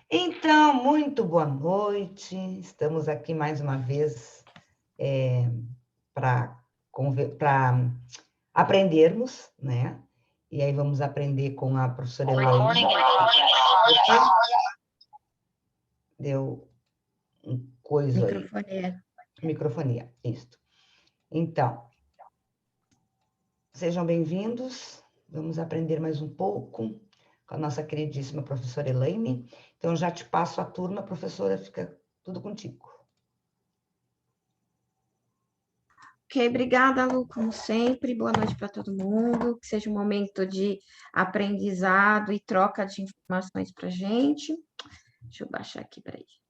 Então, muito boa noite. Estamos aqui mais uma vez para aprendermos, né? E aí vamos aprender com a professora Elaine. Deu coisa Microfonia. Aí. Microfonia, isso. Então, sejam bem-vindos. Vamos aprender mais um pouco com a nossa queridíssima professora Elaine. Então, já te passo a turma, professora, fica tudo contigo. Ok, obrigada, Lu, como sempre. Boa noite para todo mundo. Que seja um momento de aprendizado e troca de informações para a gente. Deixa eu baixar aqui para a gente.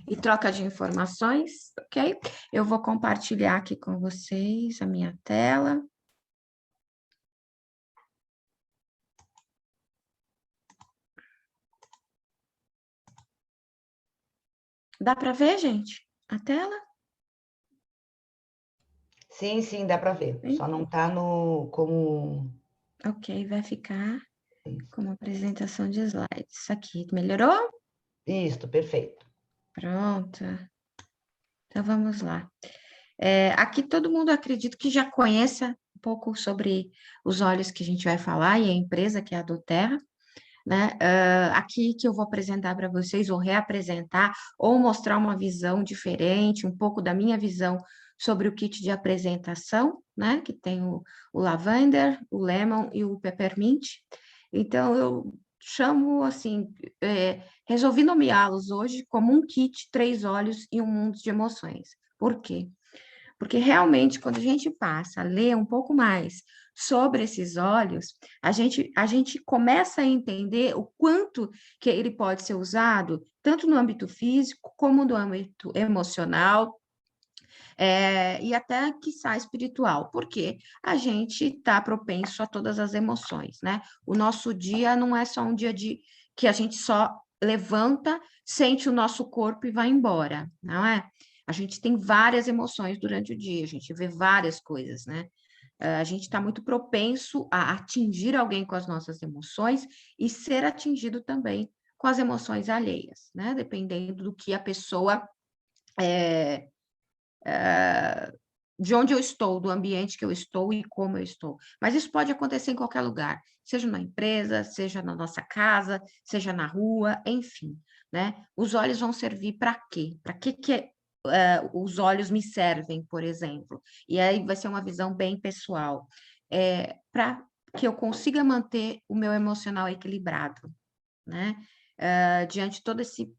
E troca de informações, ok? Eu vou compartilhar aqui com vocês a minha tela. Dá para ver, gente, a tela? Sim, dá para ver. Só não está como... Ok, vai ficar como apresentação de slides. Isso aqui, melhorou? Isso, perfeito. Pronto. Então, vamos lá. Aqui todo mundo acredito que já conheça um pouco sobre os óleos que a gente vai falar e a empresa que é a doTERRA, né? Aqui que eu vou apresentar para vocês, ou reapresentar, ou mostrar uma visão diferente, um pouco da minha visão sobre o kit de apresentação, né? Que tem o lavender, o lemon e o peppermint. Então, eu chamo, assim, resolvi nomeá-los hoje como um kit, 3 óleos e um mundo de emoções. Por quê? Porque realmente, quando a gente passa a ler um pouco mais sobre esses óleos, a gente começa a entender o quanto que ele pode ser usado, tanto no âmbito físico, como no âmbito emocional, e até, quiçá, espiritual, porque a gente está propenso a todas as emoções, né? O nosso dia não é só um dia que a gente só levanta, sente o nosso corpo e vai embora, não é? A gente tem várias emoções durante o dia, a gente vê várias coisas, né? A gente está muito propenso a atingir alguém com as nossas emoções e ser atingido também com as emoções alheias, né? Dependendo do que a pessoa de onde eu estou, do ambiente que eu estou e como eu estou. Mas isso pode acontecer em qualquer lugar, seja na empresa, seja na nossa casa, seja na rua, enfim, né? Os olhos vão servir para quê? Para que os olhos me servem, por exemplo? E aí vai ser uma visão bem pessoal. Para que eu consiga manter o meu emocional equilibrado, né? Diante de todo esse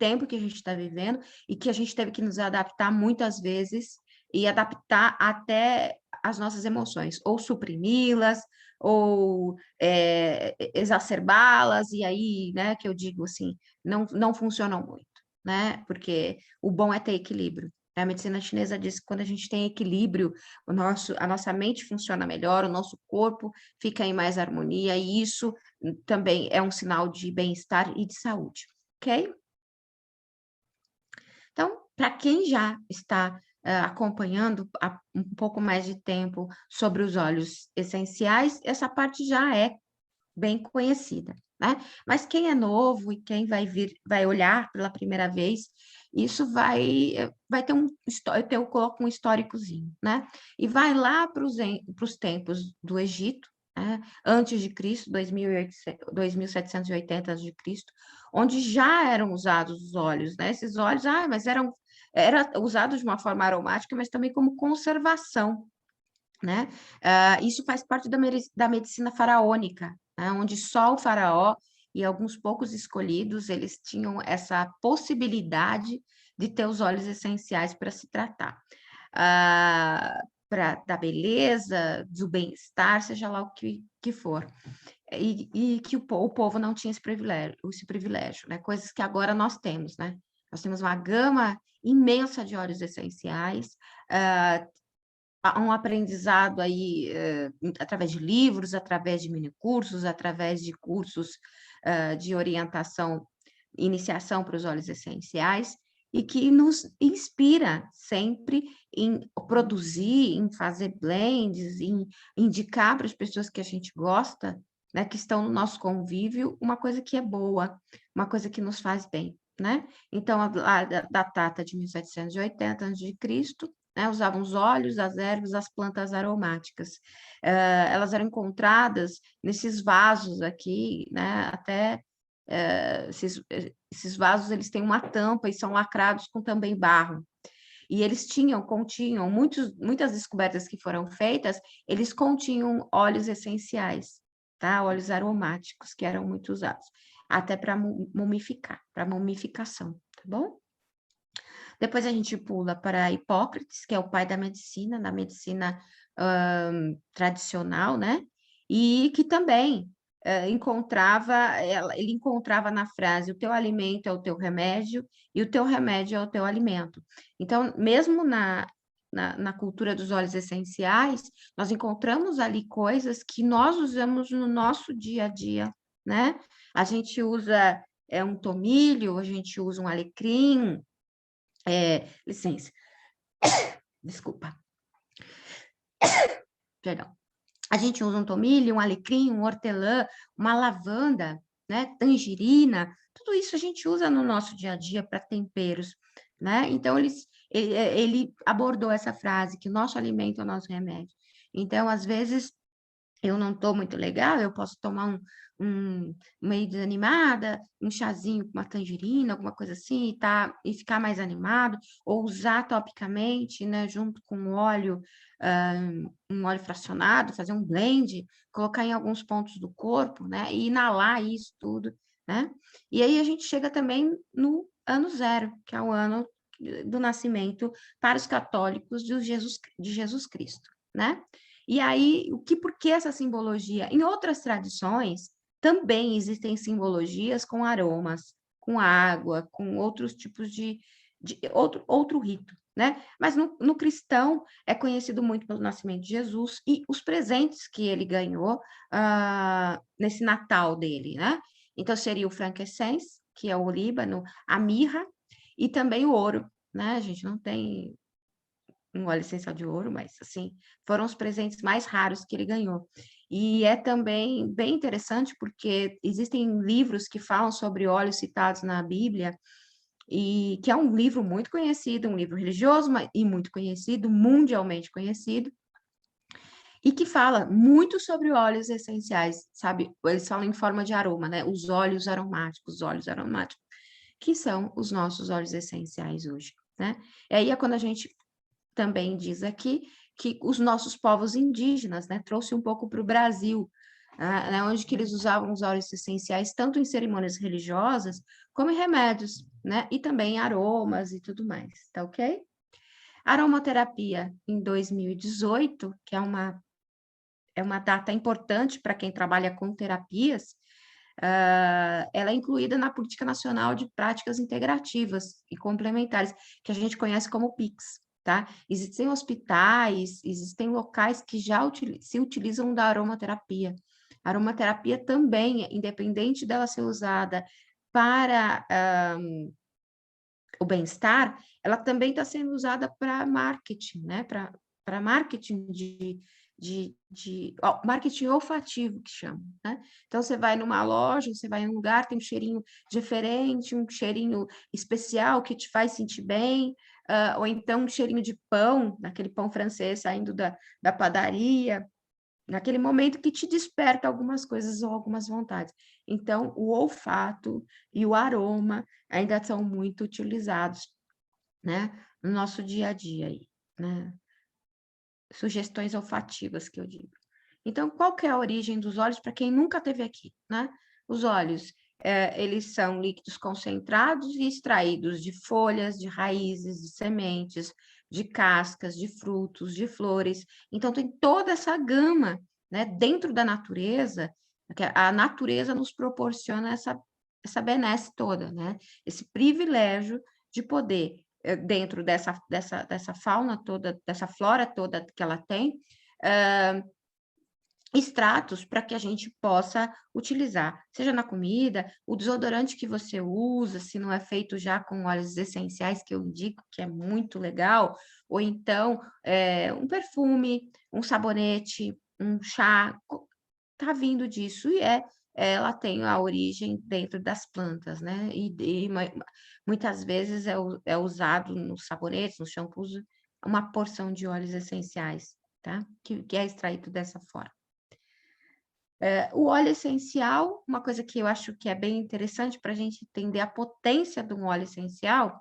tempo que a gente está vivendo e que a gente teve que nos adaptar muitas vezes e adaptar até as nossas emoções, ou suprimi-las, ou exacerbá-las, e aí, né, que eu digo assim, não funcionam muito, né, porque o bom é ter equilíbrio. A medicina chinesa diz que quando a gente tem equilíbrio, a nossa mente funciona melhor, o nosso corpo fica em mais harmonia, e isso também é um sinal de bem-estar e de saúde, ok? Então, para quem já está acompanhando há um pouco mais de tempo sobre os óleos essenciais, essa parte já é bem conhecida, né? Mas quem é novo e quem vai olhar pela primeira vez, isso vai ter eu coloco um históricozinho, né? E vai lá para os tempos do Egito, né? Antes de Cristo, 2780 antes de Cristo, onde já eram usados os óleos, né? Esses óleos, mas era usado de uma forma aromática, mas também como conservação, né? Isso faz parte da medicina faraônica, né? Onde só o faraó e alguns poucos escolhidos, eles tinham essa possibilidade de ter os óleos essenciais para se tratar. Da beleza, do bem-estar, seja lá o que for. E que o povo não tinha esse privilégio, né? Coisas que agora nós temos, né? Nós temos uma gama imensa de óleos essenciais, um aprendizado aí através de livros, através de minicursos, através de cursos de orientação, iniciação para os óleos essenciais, e que nos inspira sempre em produzir, em fazer blends, em indicar para as pessoas que a gente gosta né, que estão no nosso convívio, uma coisa que é boa, uma coisa que nos faz bem, né? Então, a data de 1780 a.C., né, usavam os óleos, as ervas, as plantas aromáticas. Elas eram encontradas nesses vasos aqui, né, até esses vasos, eles têm uma tampa e são lacrados com também barro. E eles continham, muitas descobertas que foram feitas, eles continham óleos essenciais, tá? Óleos aromáticos, que eram muito usados, até para mumificar, para mumificação, tá bom? Depois a gente pula para Hipócrates, que é o pai da medicina tradicional, né? E que também ele encontrava na frase: o teu alimento é o teu remédio e o teu remédio é o teu alimento. Então, mesmo na cultura dos óleos essenciais, nós encontramos ali coisas que nós usamos no nosso dia a dia, né? A gente usa um tomilho, a gente usa um alecrim, licença, desculpa, perdão. A gente usa um tomilho, um alecrim, um hortelã, uma lavanda, né, tangerina, tudo isso a gente usa no nosso dia a dia para temperos, né? Então, ele abordou essa frase, que o nosso alimento é o nosso remédio. Então, às vezes, eu não estou muito legal, eu posso tomar meio desanimada, um chazinho com uma tangerina, alguma coisa assim, e ficar mais animado, ou usar topicamente, né, junto com óleo, um óleo fracionado, fazer um blend, colocar em alguns pontos do corpo, né, e inalar isso tudo, né? E aí a gente chega também no ano zero, que é o ano do nascimento para os católicos de Jesus Cristo, né? E aí, por que essa simbologia? Em outras tradições, também existem simbologias com aromas, com água, com outros tipos de outro rito, né? Mas no cristão é conhecido muito pelo nascimento de Jesus e os presentes que ele ganhou nesse Natal dele, né? Então, seria o frankincense, que é o olíbano, a mirra e também o ouro, né? A gente não tem um óleo essencial de ouro, mas assim, foram os presentes mais raros que ele ganhou. E é também bem interessante porque existem livros que falam sobre óleos citados na Bíblia, e que é um livro muito conhecido, um livro religioso e muito conhecido, mundialmente conhecido, e que fala muito sobre óleos essenciais, sabe? Eles falam em forma de aroma, né? Os óleos aromáticos, que são os nossos óleos essenciais hoje, né? E aí é quando a gente também diz aqui que os nossos povos indígenas, né, trouxe um pouco para o Brasil, né, onde que eles usavam os óleos essenciais tanto em cerimônias religiosas como em remédios, né, e também aromas e tudo mais, tá ok? Aromaterapia em 2018, que é uma data importante para quem trabalha com terapias, ela é incluída na Política Nacional de Práticas Integrativas e Complementares, que a gente conhece como PICs, tá? Existem hospitais, existem locais que já se utilizam da aromaterapia. A aromaterapia também, independente dela ser usada para o bem-estar, ela também está sendo usada para marketing, né? Para marketing marketing olfativo, que chama, né? Então, você vai numa loja, você vai em um lugar, tem um cheirinho diferente, um cheirinho especial que te faz sentir bem, ou então um cheirinho de pão, naquele pão francês saindo da padaria, naquele momento que te desperta algumas coisas ou algumas vontades. Então, o olfato e o aroma ainda são muito utilizados, né, no nosso dia a dia aí, né? Sugestões olfativas que eu digo. Então, qual que é a origem dos óleos para quem nunca teve aqui, né? Os óleos, eles são líquidos concentrados e extraídos de folhas, de raízes, de sementes, de cascas, de frutos, de flores. Então, tem toda essa gama, né, dentro da natureza, que a natureza nos proporciona essa benesse toda, né? Esse privilégio de poder, dentro dessa fauna toda, dessa flora toda que ela tem, extratos para que a gente possa utilizar, seja na comida, o desodorante que você usa, se não é feito já com óleos essenciais, que eu indico, que é muito legal, ou então um perfume, um sabonete, um chá, está vindo disso, e ela tem a origem dentro das plantas, né? Muitas vezes é usado nos sabonetes, nos shampoos, uma porção de óleos essenciais, tá? Que é extraído dessa forma. O óleo essencial, uma coisa que eu acho que é bem interessante para a gente entender a potência de um óleo essencial,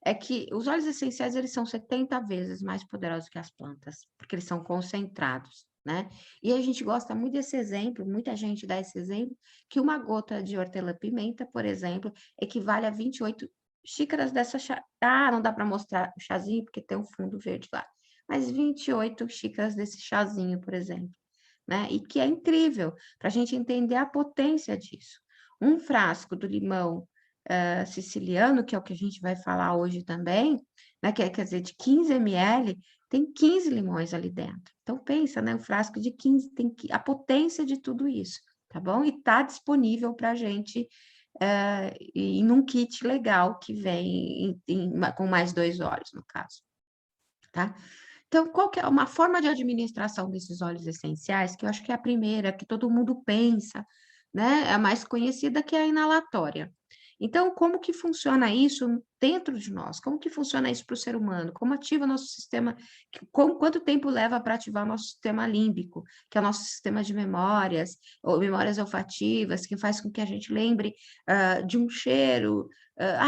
é que os óleos essenciais, eles são 70 vezes mais poderosos que as plantas, porque eles são concentrados, né? E a gente gosta muito desse exemplo, muita gente dá esse exemplo, que uma gota de hortelã-pimenta, por exemplo, equivale a 28 xícaras dessa chá. Ah, não dá para mostrar o chazinho, porque tem um fundo verde lá. Mas 28 xícaras desse chazinho, por exemplo, né? E que é incrível para a gente entender a potência disso. Um frasco do limão siciliano, que é o que a gente vai falar hoje também, né? Quer dizer, de 15 ml, tem 15 limões ali dentro. Então, pensa, né? Um frasco de 15 tem a potência de tudo isso, tá bom? E está disponível para a gente em um kit legal que vem com mais 2 óleos, no caso, tá? Então, qual que é uma forma de administração desses óleos essenciais, que eu acho que é a primeira, que todo mundo pensa, né? É a mais conhecida, que é a inalatória. Então, como que funciona isso dentro de nós? Como que funciona isso para o ser humano? Como ativa o nosso sistema? Quanto tempo leva para ativar o nosso sistema límbico, que é o nosso sistema de memórias, ou memórias olfativas, que faz com que a gente lembre de um cheiro,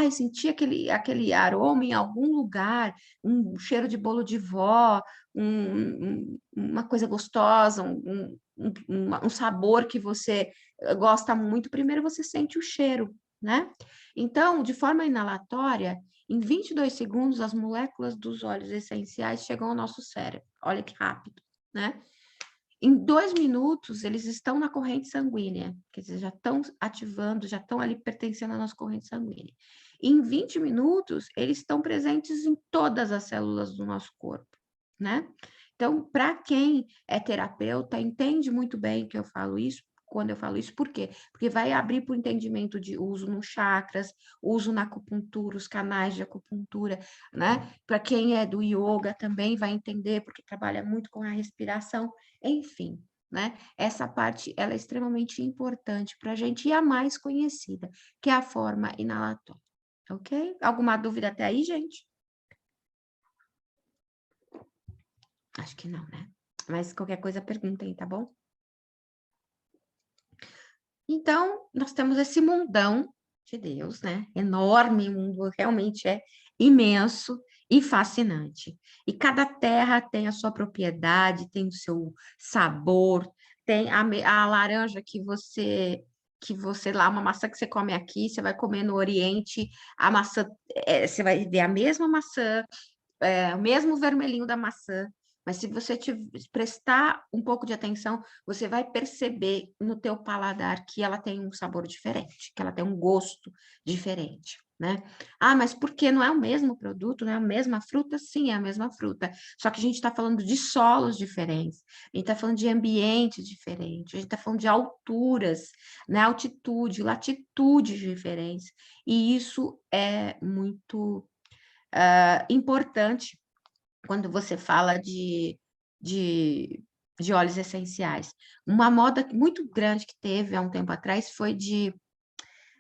senti aquele aroma em algum lugar, um cheiro de bolo de vó, uma coisa gostosa, um sabor que você gosta muito. Primeiro você sente o cheiro, né? Então, de forma inalatória, em 22 segundos, as moléculas dos óleos essenciais chegam ao nosso cérebro. Olha que rápido, né? Em 2 minutos, eles estão na corrente sanguínea, quer dizer, já estão ativando, já estão ali pertencendo à nossa corrente sanguínea. Em 20 minutos, eles estão presentes em todas as células do nosso corpo, né? Então, para quem é terapeuta, entende muito bem que eu falo isso, quando eu falo isso, por quê? Porque vai abrir para o entendimento de uso nos chakras, uso na acupuntura, os canais de acupuntura, né? Para quem é do yoga também vai entender, porque trabalha muito com a respiração, enfim, né? Essa parte, ela é extremamente importante para a gente e a mais conhecida, que é a forma inalatória, ok? Alguma dúvida até aí, gente? Acho que não, né? Mas qualquer coisa perguntem, tá bom? Então, nós temos esse mundão de Deus, né? Enorme, o mundo realmente é imenso e fascinante. E cada terra tem a sua propriedade, tem o seu sabor, tem a laranja que você lá, uma maçã que você come aqui, você vai comer no Oriente, a maçã, você vai ver a mesma maçã, o mesmo vermelhinho da maçã, mas se você prestar um pouco de atenção, você vai perceber no teu paladar que ela tem um sabor diferente, que ela tem um gosto diferente, né? Ah, mas por que não é o mesmo produto, não é a mesma fruta? Sim, é a mesma fruta. Só que a gente está falando de solos diferentes, a gente está falando de ambientes diferentes, a gente está falando de alturas, né? Altitude, latitudes diferentes. E isso é muito importante quando você fala de óleos essenciais. Uma moda muito grande que teve há um tempo atrás foi de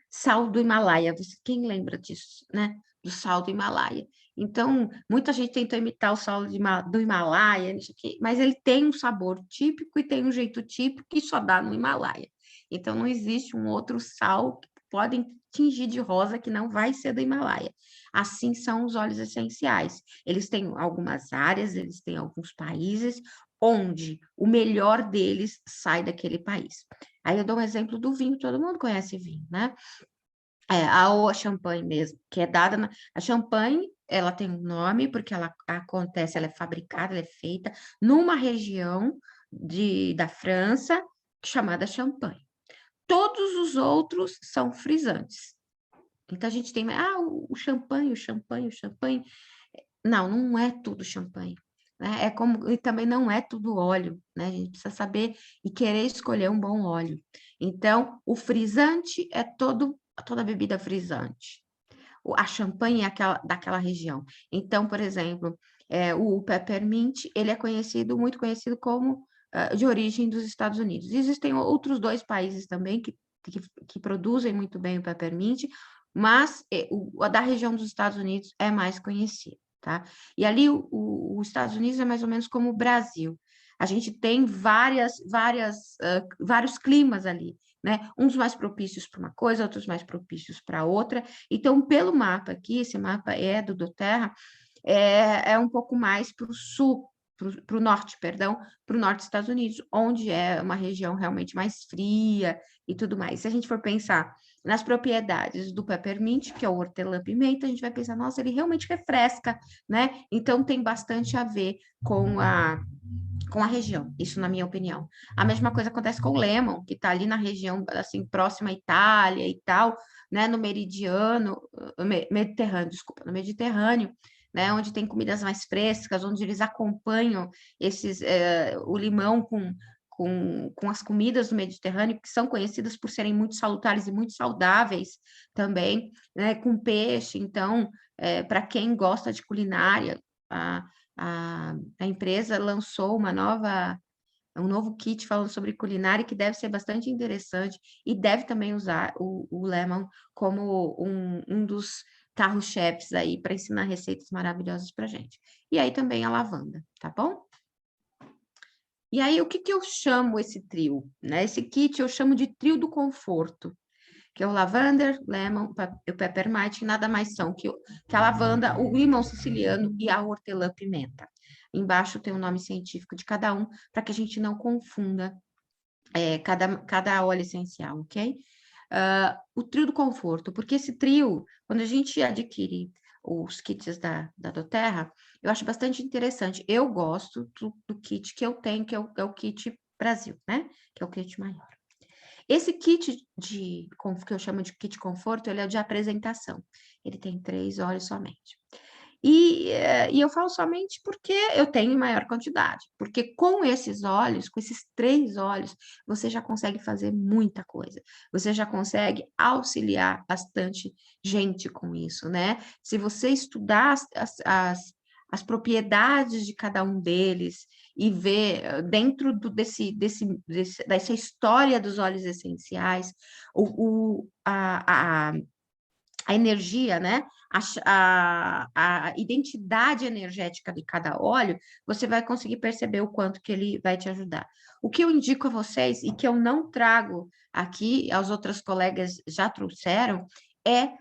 sal do Himalaia. Quem lembra disso, né? Do sal do Himalaia. Então, muita gente tentou imitar o sal do Himalaia, mas ele tem um sabor típico e tem um jeito típico que só dá no Himalaia. Então, não existe um outro sal que podem tingir de rosa que não vai ser do Himalaia. Assim são os óleos essenciais. Eles têm algumas áreas, eles têm alguns países onde o melhor deles sai daquele país. Aí eu dou um exemplo do vinho, todo mundo conhece vinho, né? A champanhe mesmo, que é dada a champanhe, ela tem um nome porque ela acontece, ela é fabricada, ela é feita numa região da França chamada Champagne. Todos os outros são frisantes. Então a gente tem, o champanhe, o champanhe, o champanhe. Não, não é tudo champanhe, né? E também não é tudo óleo, né? A gente precisa saber e querer escolher um bom óleo. Então, o frisante é toda bebida frisante. A champanhe é daquela região. Então, por exemplo, o peppermint, ele é muito conhecido como de origem dos Estados Unidos. Existem outros 2 países também que produzem muito bem o peppermint, mas a da região dos Estados Unidos é mais conhecida, tá? E ali os Estados Unidos é mais ou menos como o Brasil. A gente tem vários climas ali, né? Uns mais propícios para uma coisa, outros mais propícios para outra. Então, pelo mapa aqui, esse mapa é do doTERRA, é um pouco mais para o sul, para o norte, perdão, para o norte dos Estados Unidos, onde é uma região realmente mais fria e tudo mais. Se a gente for pensar nas propriedades do peppermint, que é o hortelã-pimenta, a gente vai pensar, nossa, ele realmente refresca, né? Então, tem bastante a ver com a região, isso na minha opinião. A mesma coisa acontece com o lemon, que está ali na região, assim, próxima à Itália e tal, né, no Mediterrâneo, desculpa, no Mediterrâneo, né, onde tem comidas mais frescas, onde eles acompanham o limão com as comidas do Mediterrâneo, que são conhecidas por serem muito salutares e muito saudáveis também, né, com peixe. Então, para quem gosta de culinária, a empresa lançou um novo kit falando sobre culinária que deve ser bastante interessante e deve também usar o Lemon como um dos carros-chefes aí para ensinar receitas maravilhosas para gente. E aí também a lavanda, tá bom? E aí, o que eu chamo esse trio? Né? Esse kit eu chamo de trio do conforto, que é o lavender, lemon e o peppermint, nada mais são que a lavanda, o limão siciliano e a hortelã-pimenta. Embaixo tem o nome científico de cada um, para que a gente não confunda cada óleo essencial, ok? O trio do conforto, porque esse trio, quando a gente adquire os kits da doTERRA, eu acho bastante interessante. Eu gosto do kit que eu tenho, que é o kit Brasil, né? Que é o kit maior. Esse kit que eu chamo de kit conforto, ele é de apresentação. Ele tem 3 óleos somente. E eu falo somente porque eu tenho em maior quantidade. Porque com esses óleos, com esses 3 óleos, você já consegue fazer muita coisa. Você já consegue auxiliar bastante gente com isso, né? Se você estudar as propriedades de cada um deles e ver dentro dessa história dos óleos essenciais, a energia, né? A identidade energética de cada óleo, você vai conseguir perceber o quanto que ele vai te ajudar. O que eu indico a vocês, e que eu não trago aqui, as outras colegas já trouxeram, é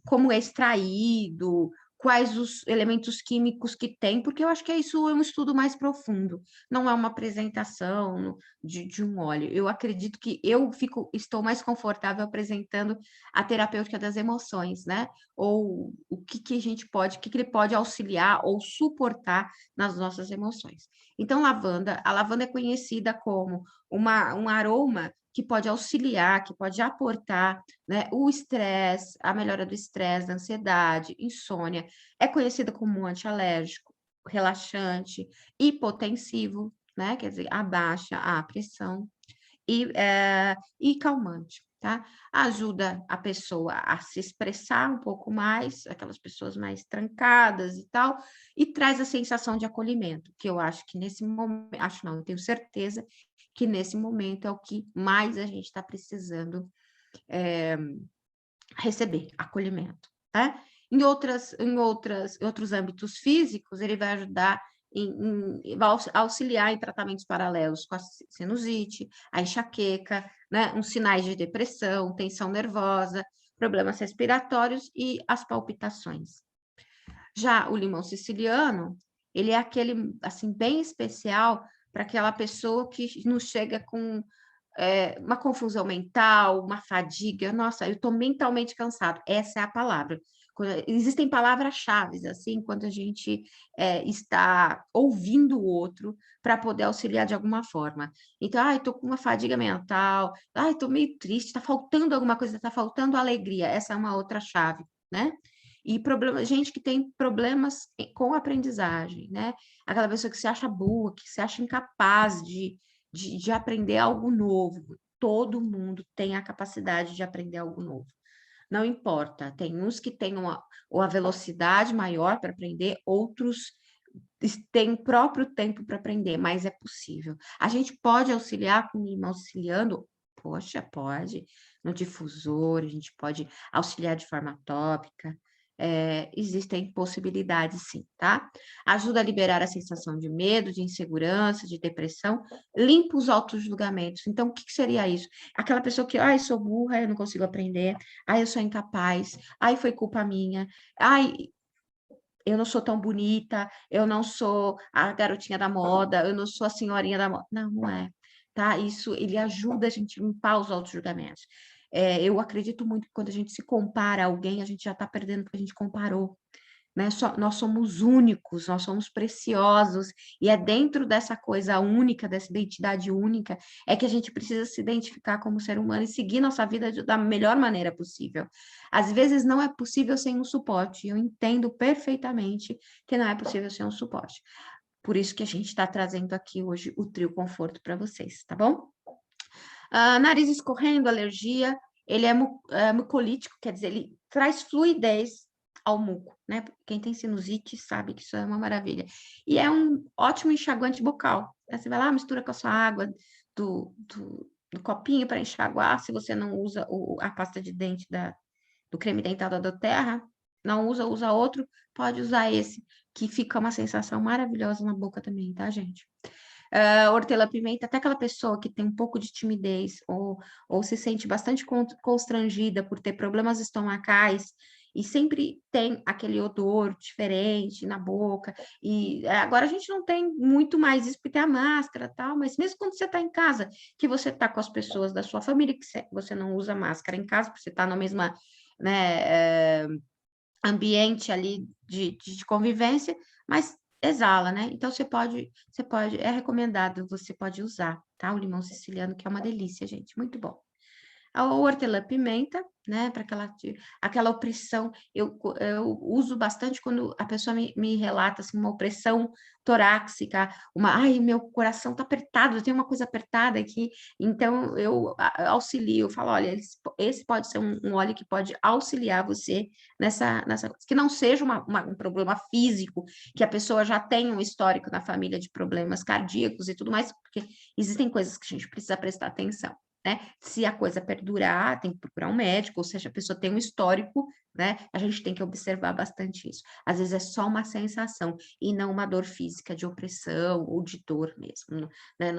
como é extraído, quais os elementos químicos que tem, porque eu acho que isso é um estudo mais profundo, não é uma apresentação de um óleo. Eu acredito que estou mais confortável apresentando a terapêutica das emoções, né? Ou o que a gente pode, o que ele pode auxiliar ou suportar nas nossas emoções. Então, a lavanda é conhecida como um aroma que pode auxiliar, que pode aportar, né, o estresse, a melhora do estresse, da ansiedade, insônia. É conhecida como um antialérgico, relaxante, hipotensivo, né? Quer dizer, abaixa a pressão e calmante, tá? Ajuda a pessoa a se expressar um pouco mais, aquelas pessoas mais trancadas e tal, e traz a sensação de acolhimento, que eu acho que nesse momento, acho não, eu tenho certeza que nesse momento é o que mais a gente está precisando receber, acolhimento, tá? Em outros âmbitos físicos, ele vai ajudar vai auxiliar em tratamentos paralelos com a sinusite, a enxaqueca, né? Uns sinais de depressão, tensão nervosa, problemas respiratórios e as palpitações. Já o limão siciliano, ele é aquele, assim, bem especial para aquela pessoa que nos chega com uma confusão mental, uma fadiga. Nossa, eu estou mentalmente cansado. Essa é a palavra. Existem palavras-chave, assim, quando a gente está ouvindo o outro para poder auxiliar de alguma forma. Então, estou com uma fadiga mental, estou meio triste, está faltando alguma coisa, está faltando alegria. Essa é uma outra chave, né? E gente que tem problemas com aprendizagem, né? Aquela pessoa que se acha burra, que se acha incapaz de aprender algo novo. Todo mundo tem a capacidade de aprender algo novo. Não importa, tem uns que têm uma velocidade maior para aprender, outros tem próprio tempo para aprender, mas é possível. A gente pode auxiliar com limão auxiliando? Poxa, pode. No difusor, a gente pode auxiliar de forma tópica. Existem possibilidades, sim, tá? Ajuda a liberar a sensação de medo, de insegurança, de depressão, limpa os autojulgamentos. Então, o que seria isso? Aquela pessoa que, ai, sou burra, eu não consigo aprender, ai, eu sou incapaz, ai, foi culpa minha, ai, eu não sou tão bonita, eu não sou a garotinha da moda, eu não sou a senhorinha da moda. Não, não é, tá? Isso, ele ajuda a gente a limpar os auto-julgamentos. Eu acredito muito que quando a gente se compara a alguém, a gente já está perdendo porque a gente comparou, né? Nós somos únicos, nós somos preciosos, e é dentro dessa coisa única, dessa identidade única, é que a gente precisa se identificar como ser humano e seguir nossa vida da melhor maneira possível. Às vezes não é possível sem um suporte, eu entendo perfeitamente que não é possível sem um suporte. Por isso que a gente está trazendo aqui hoje o Trio Conforto para vocês, tá bom? Nariz escorrendo, alergia, ele é mucolítico, quer dizer, ele traz fluidez ao muco, né? Quem tem sinusite sabe que isso é uma maravilha. E é um ótimo enxaguante bucal. Você vai lá, mistura com a sua água do copinho para enxaguar. Se você não usa a pasta de dente do creme dental da Doterra, não usa outro, pode usar esse, que fica uma sensação maravilhosa na boca também, tá, gente? Hortelã-pimenta, até aquela pessoa que tem um pouco de timidez ou se sente bastante constrangida por ter problemas estomacais e sempre tem aquele odor diferente na boca, e agora a gente não tem muito mais isso porque tem a máscara e tal, mas mesmo quando você está em casa, que você está com as pessoas da sua família, que você não usa máscara em casa, porque você está na mesma, né, ambiente ali de convivência, mas exala, né? Então é recomendado, você pode usar, tá? O limão siciliano, que é uma delícia, gente, muito bom. A hortelã-pimenta, né, para aquela opressão, eu uso bastante quando a pessoa me relata assim, uma opressão torácica, ai, meu coração está apertado, tem uma coisa apertada aqui, então eu auxilio, eu falo, olha, esse pode ser um óleo que pode auxiliar você nessa coisa, que não seja um problema físico, que a pessoa já tem um histórico na família de problemas cardíacos e tudo mais, porque existem coisas que a gente precisa prestar atenção. Né? Se a coisa perdurar, tem que procurar um médico, ou seja, a pessoa tem um histórico, né? A gente tem que observar bastante isso. Às vezes é só uma sensação e não uma dor física de opressão ou de dor mesmo, né?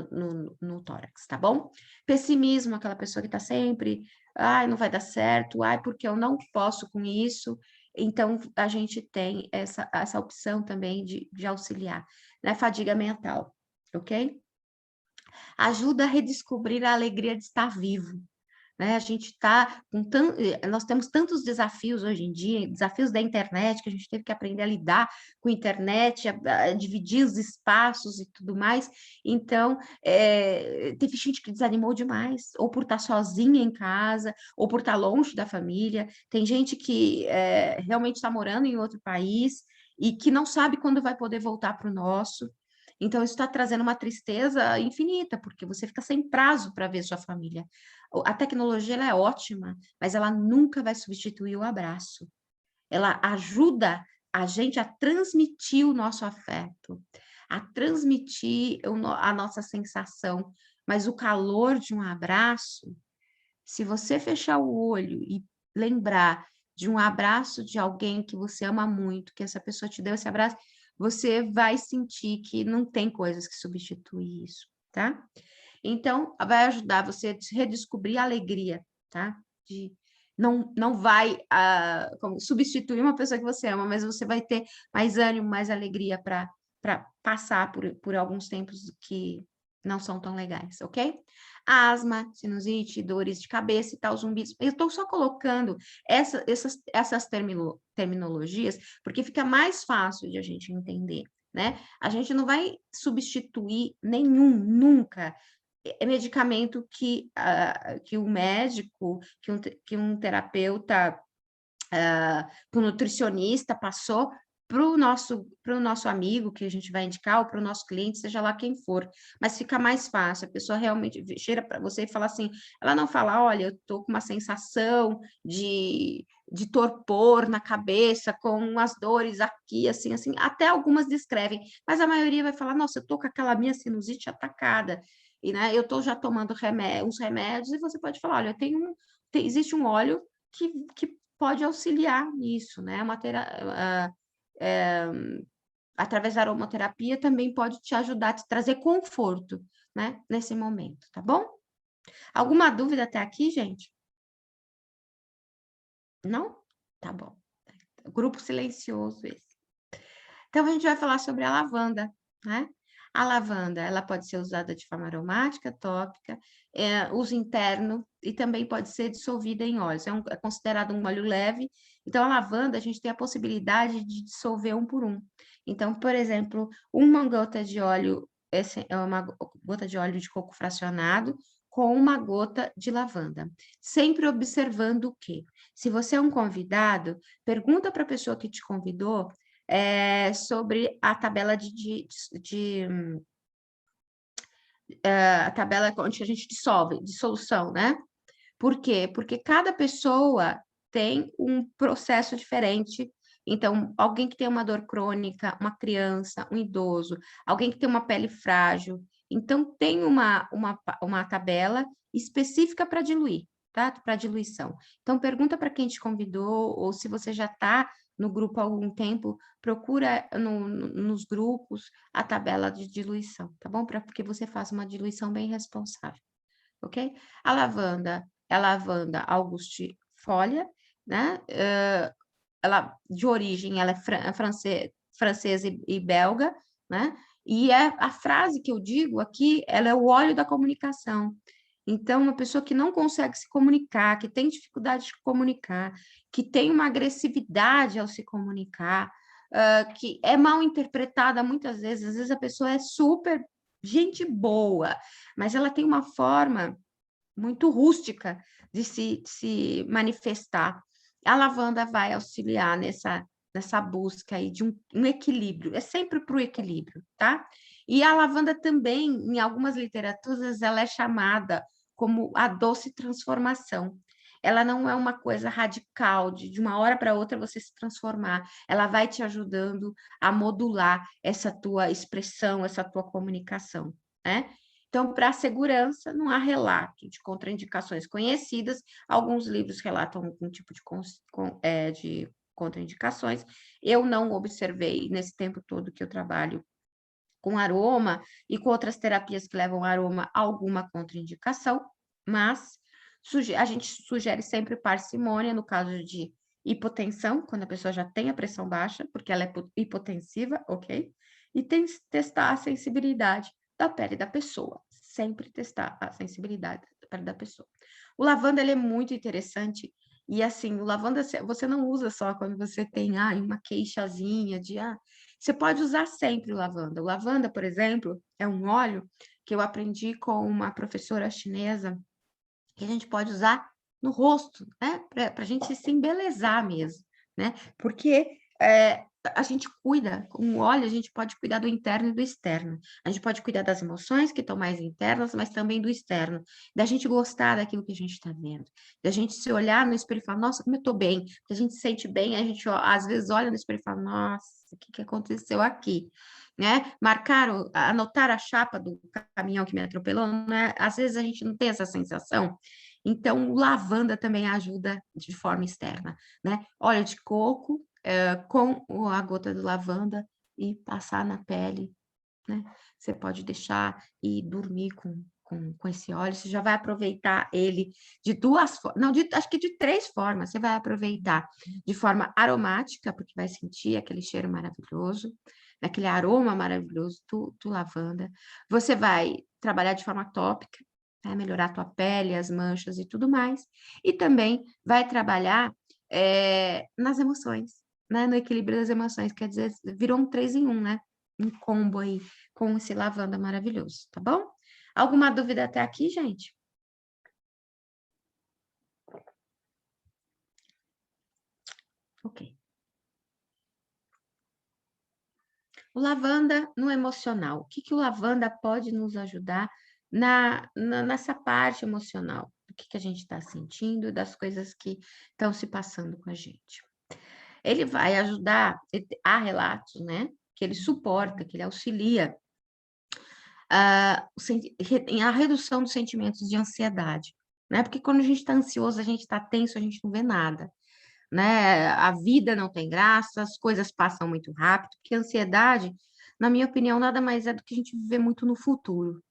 No tórax, tá bom? Pessimismo, aquela pessoa que está sempre, ai, não vai dar certo, ai, porque eu não posso com isso. Então, a gente tem essa opção também de auxiliar, né? Fadiga mental, ok? Ajuda a redescobrir a alegria de estar vivo. Né? A gente está com nós temos tantos desafios hoje em dia, desafios da internet, que a gente teve que aprender a lidar com a internet, a dividir os espaços e tudo mais. Então, teve gente que desanimou demais, ou por estar sozinha em casa, ou por estar longe da família. Tem gente que realmente está morando em outro país e que não sabe quando vai poder voltar para o nosso. Então, isso está trazendo uma tristeza infinita, porque você fica sem prazo para ver sua família. A tecnologia ela é ótima, mas ela nunca vai substituir o abraço. Ela ajuda a gente a transmitir o nosso afeto, a transmitir a nossa sensação, mas o calor de um abraço, se você fechar o olho e lembrar de um abraço de alguém que você ama muito, que essa pessoa te deu esse abraço, você vai sentir que não tem coisas que substituem isso, tá? Então, vai ajudar você a redescobrir a alegria, tá? Não vai como substituir uma pessoa que você ama, mas você vai ter mais ânimo, mais alegria para passar por alguns tempos que não são tão legais, ok? Asma, sinusite, dores de cabeça e tal, zumbidos. Eu estou só colocando essas terminologias porque fica mais fácil de a gente entender, né? A gente não vai substituir nunca, medicamento que um médico, que um terapeuta, que um nutricionista passou para o nosso amigo que a gente vai indicar, ou para o nosso cliente, seja lá quem for, mas fica mais fácil, a pessoa realmente cheira para você e fala assim, ela não fala, olha, eu estou com uma sensação de torpor na cabeça, com umas dores aqui, assim, assim, até algumas descrevem, mas a maioria vai falar, nossa, eu estou com aquela minha sinusite atacada, e, né, eu estou já tomando uns remédios, e você pode falar, olha, existe um óleo que pode auxiliar nisso, né, através da aromaterapia também pode te ajudar a te trazer conforto, né, nesse momento, tá bom? Alguma dúvida até aqui, gente? Não? Tá bom. Grupo silencioso esse. Então, a gente vai falar sobre a lavanda, né? A lavanda, ela pode ser usada de forma aromática, tópica, uso interno e também pode ser dissolvida em óleos. É considerado um óleo leve. Então, a lavanda, a gente tem a possibilidade de dissolver um por um. Então, por exemplo, uma gota de óleo, é uma gota de óleo de coco fracionado com uma gota de lavanda. Sempre observando o quê? Se você é um convidado, pergunta para a pessoa que te convidou sobre a tabela a tabela onde a gente dissolve, dissolução, né? Por quê? Porque cada pessoa tem um processo diferente. Então, alguém que tem uma dor crônica, uma criança, um idoso, alguém que tem uma pele frágil. Então, tem uma tabela específica para diluir, tá? Para diluição. Então, pergunta para quem te convidou, ou se você já está no grupo há algum tempo, procura nos grupos a tabela de diluição, tá bom? Porque você faça uma diluição bem responsável, ok? A lavanda é a lavanda angustifolia, né? Ela, de origem, ela é francesa e belga, né? E a frase que eu digo aqui, ela é o óleo da comunicação. Então, uma pessoa que não consegue se comunicar, que tem dificuldade de comunicar, que tem uma agressividade ao se comunicar, que é mal interpretada muitas vezes, às vezes a pessoa é super gente boa, mas ela tem uma forma muito rústica de se manifestar. A lavanda vai auxiliar nessa busca aí de um equilíbrio, é sempre para o equilíbrio, tá? E a lavanda também, em algumas literaturas, ela é chamada como a doce transformação. Ela não é uma coisa radical, de uma hora para outra você se transformar. Ela vai te ajudando a modular essa tua expressão, essa tua comunicação, né? Então, para a segurança, não há relato de contraindicações conhecidas. Alguns livros relatam algum tipo de contraindicações. Eu não observei, nesse tempo todo que eu trabalho com aroma e com outras terapias que levam aroma, alguma contraindicação, mas a gente sugere sempre parcimônia no caso de hipotensão, quando a pessoa já tem a pressão baixa, porque ela é hipotensiva, ok? E testar a sensibilidade da pele da pessoa. Sempre testar a sensibilidade da pele da pessoa. O lavanda, ele é muito interessante. E assim, o lavanda você não usa só quando você tem uma queixazinha de você pode usar sempre o lavanda. O lavanda, por exemplo, é um óleo que eu aprendi com uma professora chinesa que a gente pode usar no rosto, né? Para a gente se embelezar mesmo, né? Porque a gente cuida, com o óleo, a gente pode cuidar do interno e do externo. A gente pode cuidar das emoções que estão mais internas, mas também do externo. Da gente gostar daquilo que a gente está vendo. Da gente se olhar no espelho e falar, nossa, como eu estou bem. Porque a gente se sente bem, a gente às vezes olha no espelho e fala, nossa, o que aconteceu aqui? Né? Anotar a chapa do caminhão que me atropelou, né? Às vezes a gente não tem essa sensação. Então, lavanda também ajuda de forma externa, né? Óleo de coco com a gota de lavanda e passar na pele, né? Você pode deixar e dormir com esse óleo, você já vai aproveitar ele de duas formas, não, acho que de três formas. Você vai aproveitar de forma aromática, porque vai sentir aquele cheiro maravilhoso, aquele aroma maravilhoso do lavanda. Você vai trabalhar de forma tópica, né? Melhorar a tua pele, as manchas e tudo mais. E também vai trabalhar nas emoções, né? No equilíbrio das emoções, quer dizer, virou um 3 em 1, né? Um combo aí com esse lavanda maravilhoso, tá bom? Alguma dúvida até aqui, gente? Ok. O lavanda no emocional. O que o lavanda pode nos ajudar nessa parte emocional? O que a gente está sentindo, das coisas que estão se passando com a gente. Ele vai ajudar, há relatos, né? Que ele suporta, que ele auxilia a redução dos sentimentos de ansiedade, né? Porque quando a gente está ansioso, a gente está tenso, a gente não vê nada, né? A vida não tem graça, as coisas passam muito rápido, porque a ansiedade, na minha opinião, nada mais é do que a gente viver muito no futuro,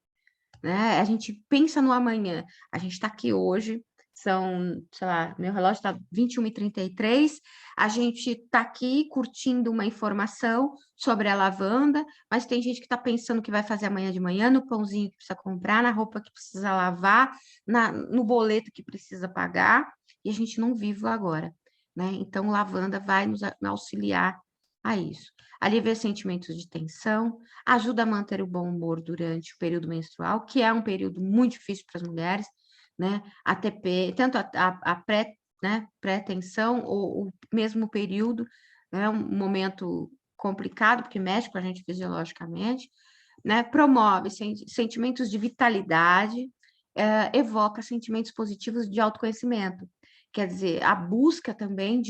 né? A gente pensa no amanhã, a gente está aqui hoje, são, sei lá, meu relógio está 21h33, a gente está aqui curtindo uma informação sobre a lavanda, mas tem gente que está pensando que vai fazer amanhã de manhã, no pãozinho que precisa comprar, na roupa que precisa lavar, no boleto que precisa pagar, e a gente não vive o agora, né? Então, lavanda vai nos auxiliar a isso. Alivia sentimentos de tensão, ajuda a manter o bom humor durante o período menstrual, que é um período muito difícil para as mulheres, né? A TP, tanto a pré, né, pré-tensão ou o mesmo período, é né, um momento complicado, porque mexe com a gente fisiologicamente, né? Promove sentimentos de vitalidade, evoca sentimentos positivos de autoconhecimento. Quer dizer, a busca também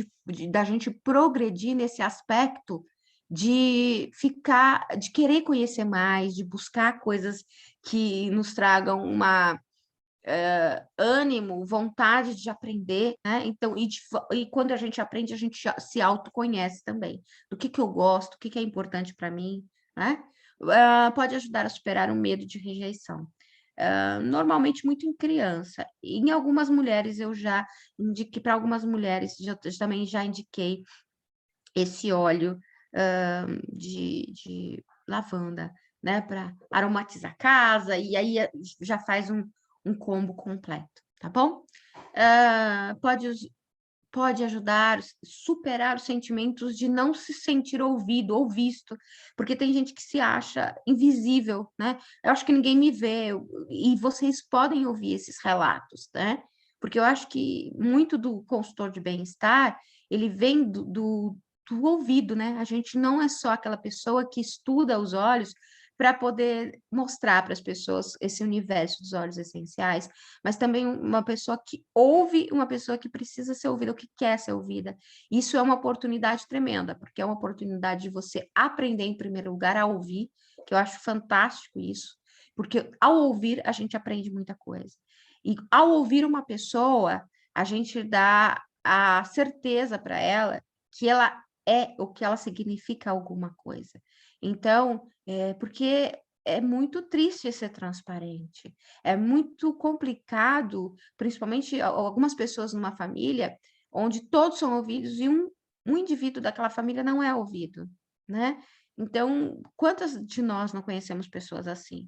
da gente progredir nesse aspecto de ficar, de querer conhecer mais, de buscar coisas que nos tragam uma ânimo, vontade de aprender, né? Então, e quando a gente aprende, a gente se autoconhece também. Do que eu gosto, o que é importante para mim, né? Pode ajudar a superar o medo de rejeição. Normalmente muito em criança. Em algumas mulheres, eu já indiquei, para algumas mulheres, também já indiquei esse óleo de lavanda, né, para aromatizar a casa, e aí já faz um combo completo, tá bom? Pode ajudar a superar os sentimentos de não se sentir ouvido ou visto, porque tem gente que se acha invisível, né? Eu acho que ninguém me vê, e vocês podem ouvir esses relatos, né? Porque eu acho que muito do consultor de bem-estar, ele vem do ouvido, né? A gente não é só aquela pessoa que estuda os olhos para poder mostrar para as pessoas esse universo dos óleos essenciais, mas também uma pessoa que ouve, uma pessoa que precisa ser ouvida, ou que quer ser ouvida. Isso é uma oportunidade tremenda, porque é uma oportunidade de você aprender, em primeiro lugar, a ouvir, que eu acho fantástico isso, porque ao ouvir, a gente aprende muita coisa. E ao ouvir uma pessoa, a gente dá a certeza para ela que ela é o que ela significa alguma coisa. Então, porque é muito triste ser transparente, é muito complicado, principalmente algumas pessoas numa família, onde todos são ouvidos e um indivíduo daquela família não é ouvido, né? Então, quantas de nós não conhecemos pessoas assim?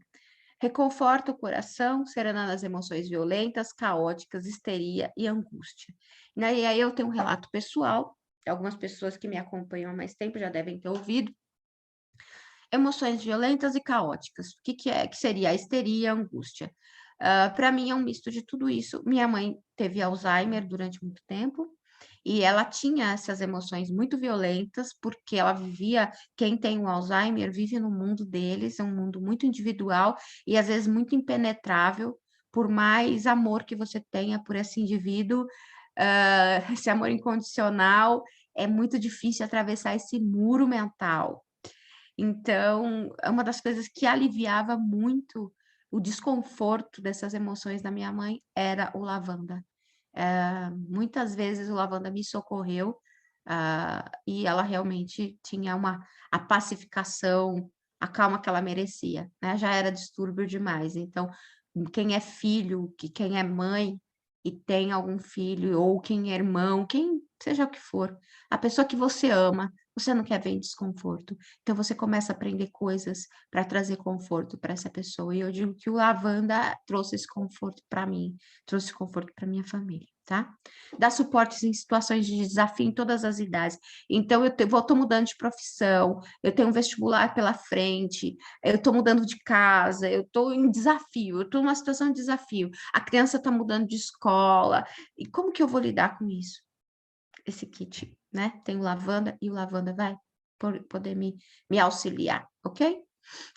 Reconforta o coração, serenando as emoções violentas, caóticas, histeria e angústia. E aí eu tenho um relato pessoal, algumas pessoas que me acompanham há mais tempo já devem ter ouvido. Emoções violentas e caóticas. O que seria a histeria, a angústia? Para mim é um misto de tudo isso. Minha mãe teve Alzheimer durante muito tempo e ela tinha essas emoções muito violentas porque ela vivia, quem tem o Alzheimer vive no mundo deles, é um mundo muito individual e às vezes muito impenetrável, por mais amor que você tenha por esse indivíduo, esse amor incondicional, é muito difícil atravessar esse muro mental. Então, é uma das coisas que aliviava muito o desconforto dessas emoções da minha mãe era o lavanda. Muitas vezes o lavanda me socorreu, e ela realmente tinha a pacificação, a calma que ela merecia, né? Já era distúrbio demais. Então, quem é filho, quem é mãe e tem algum filho, ou quem é irmão, quem seja o que for, a pessoa que você ama, você não quer ver em desconforto. Então, você começa a aprender coisas para trazer conforto para essa pessoa. E eu digo que o lavanda trouxe esse conforto para mim, trouxe conforto para minha família, tá? Dá suportes em situações de desafio em todas as idades. Então, eu estou mudando de profissão, eu tenho um vestibular pela frente, eu estou mudando de casa, eu estou em desafio, eu estou numa situação de desafio. A criança está mudando de escola. E como que eu vou lidar com isso? Esse kit, né? Tem o lavanda e o lavanda vai poder me auxiliar, ok?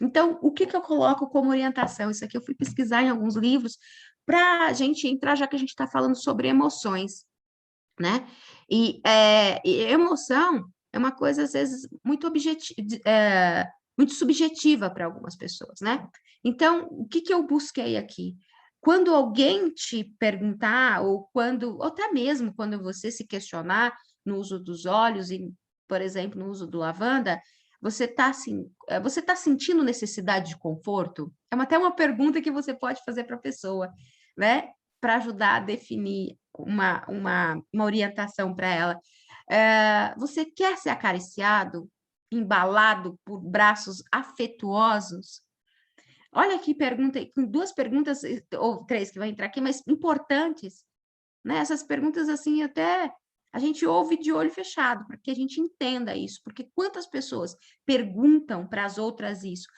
Então, o que eu coloco como orientação? Isso aqui eu fui pesquisar em alguns livros para a gente entrar, já que a gente está falando sobre emoções, né? E emoção é uma coisa, às vezes, muito muito subjetiva para algumas pessoas, né? Então, o que eu busquei aqui? Quando alguém te perguntar, ou até mesmo quando você se questionar no uso dos óleos, e, por exemplo, no uso do lavanda, você tá sentindo necessidade de conforto? É até uma pergunta que você pode fazer para a pessoa, né? Para ajudar a definir uma orientação para ela. Você quer ser acariciado, embalado por braços afetuosos? Olha que pergunta, com duas perguntas, ou três que vai entrar aqui, mas importantes, né? Essas perguntas, assim, até a gente ouve de olho fechado, para que a gente entenda isso, porque quantas pessoas perguntam para as outras isso?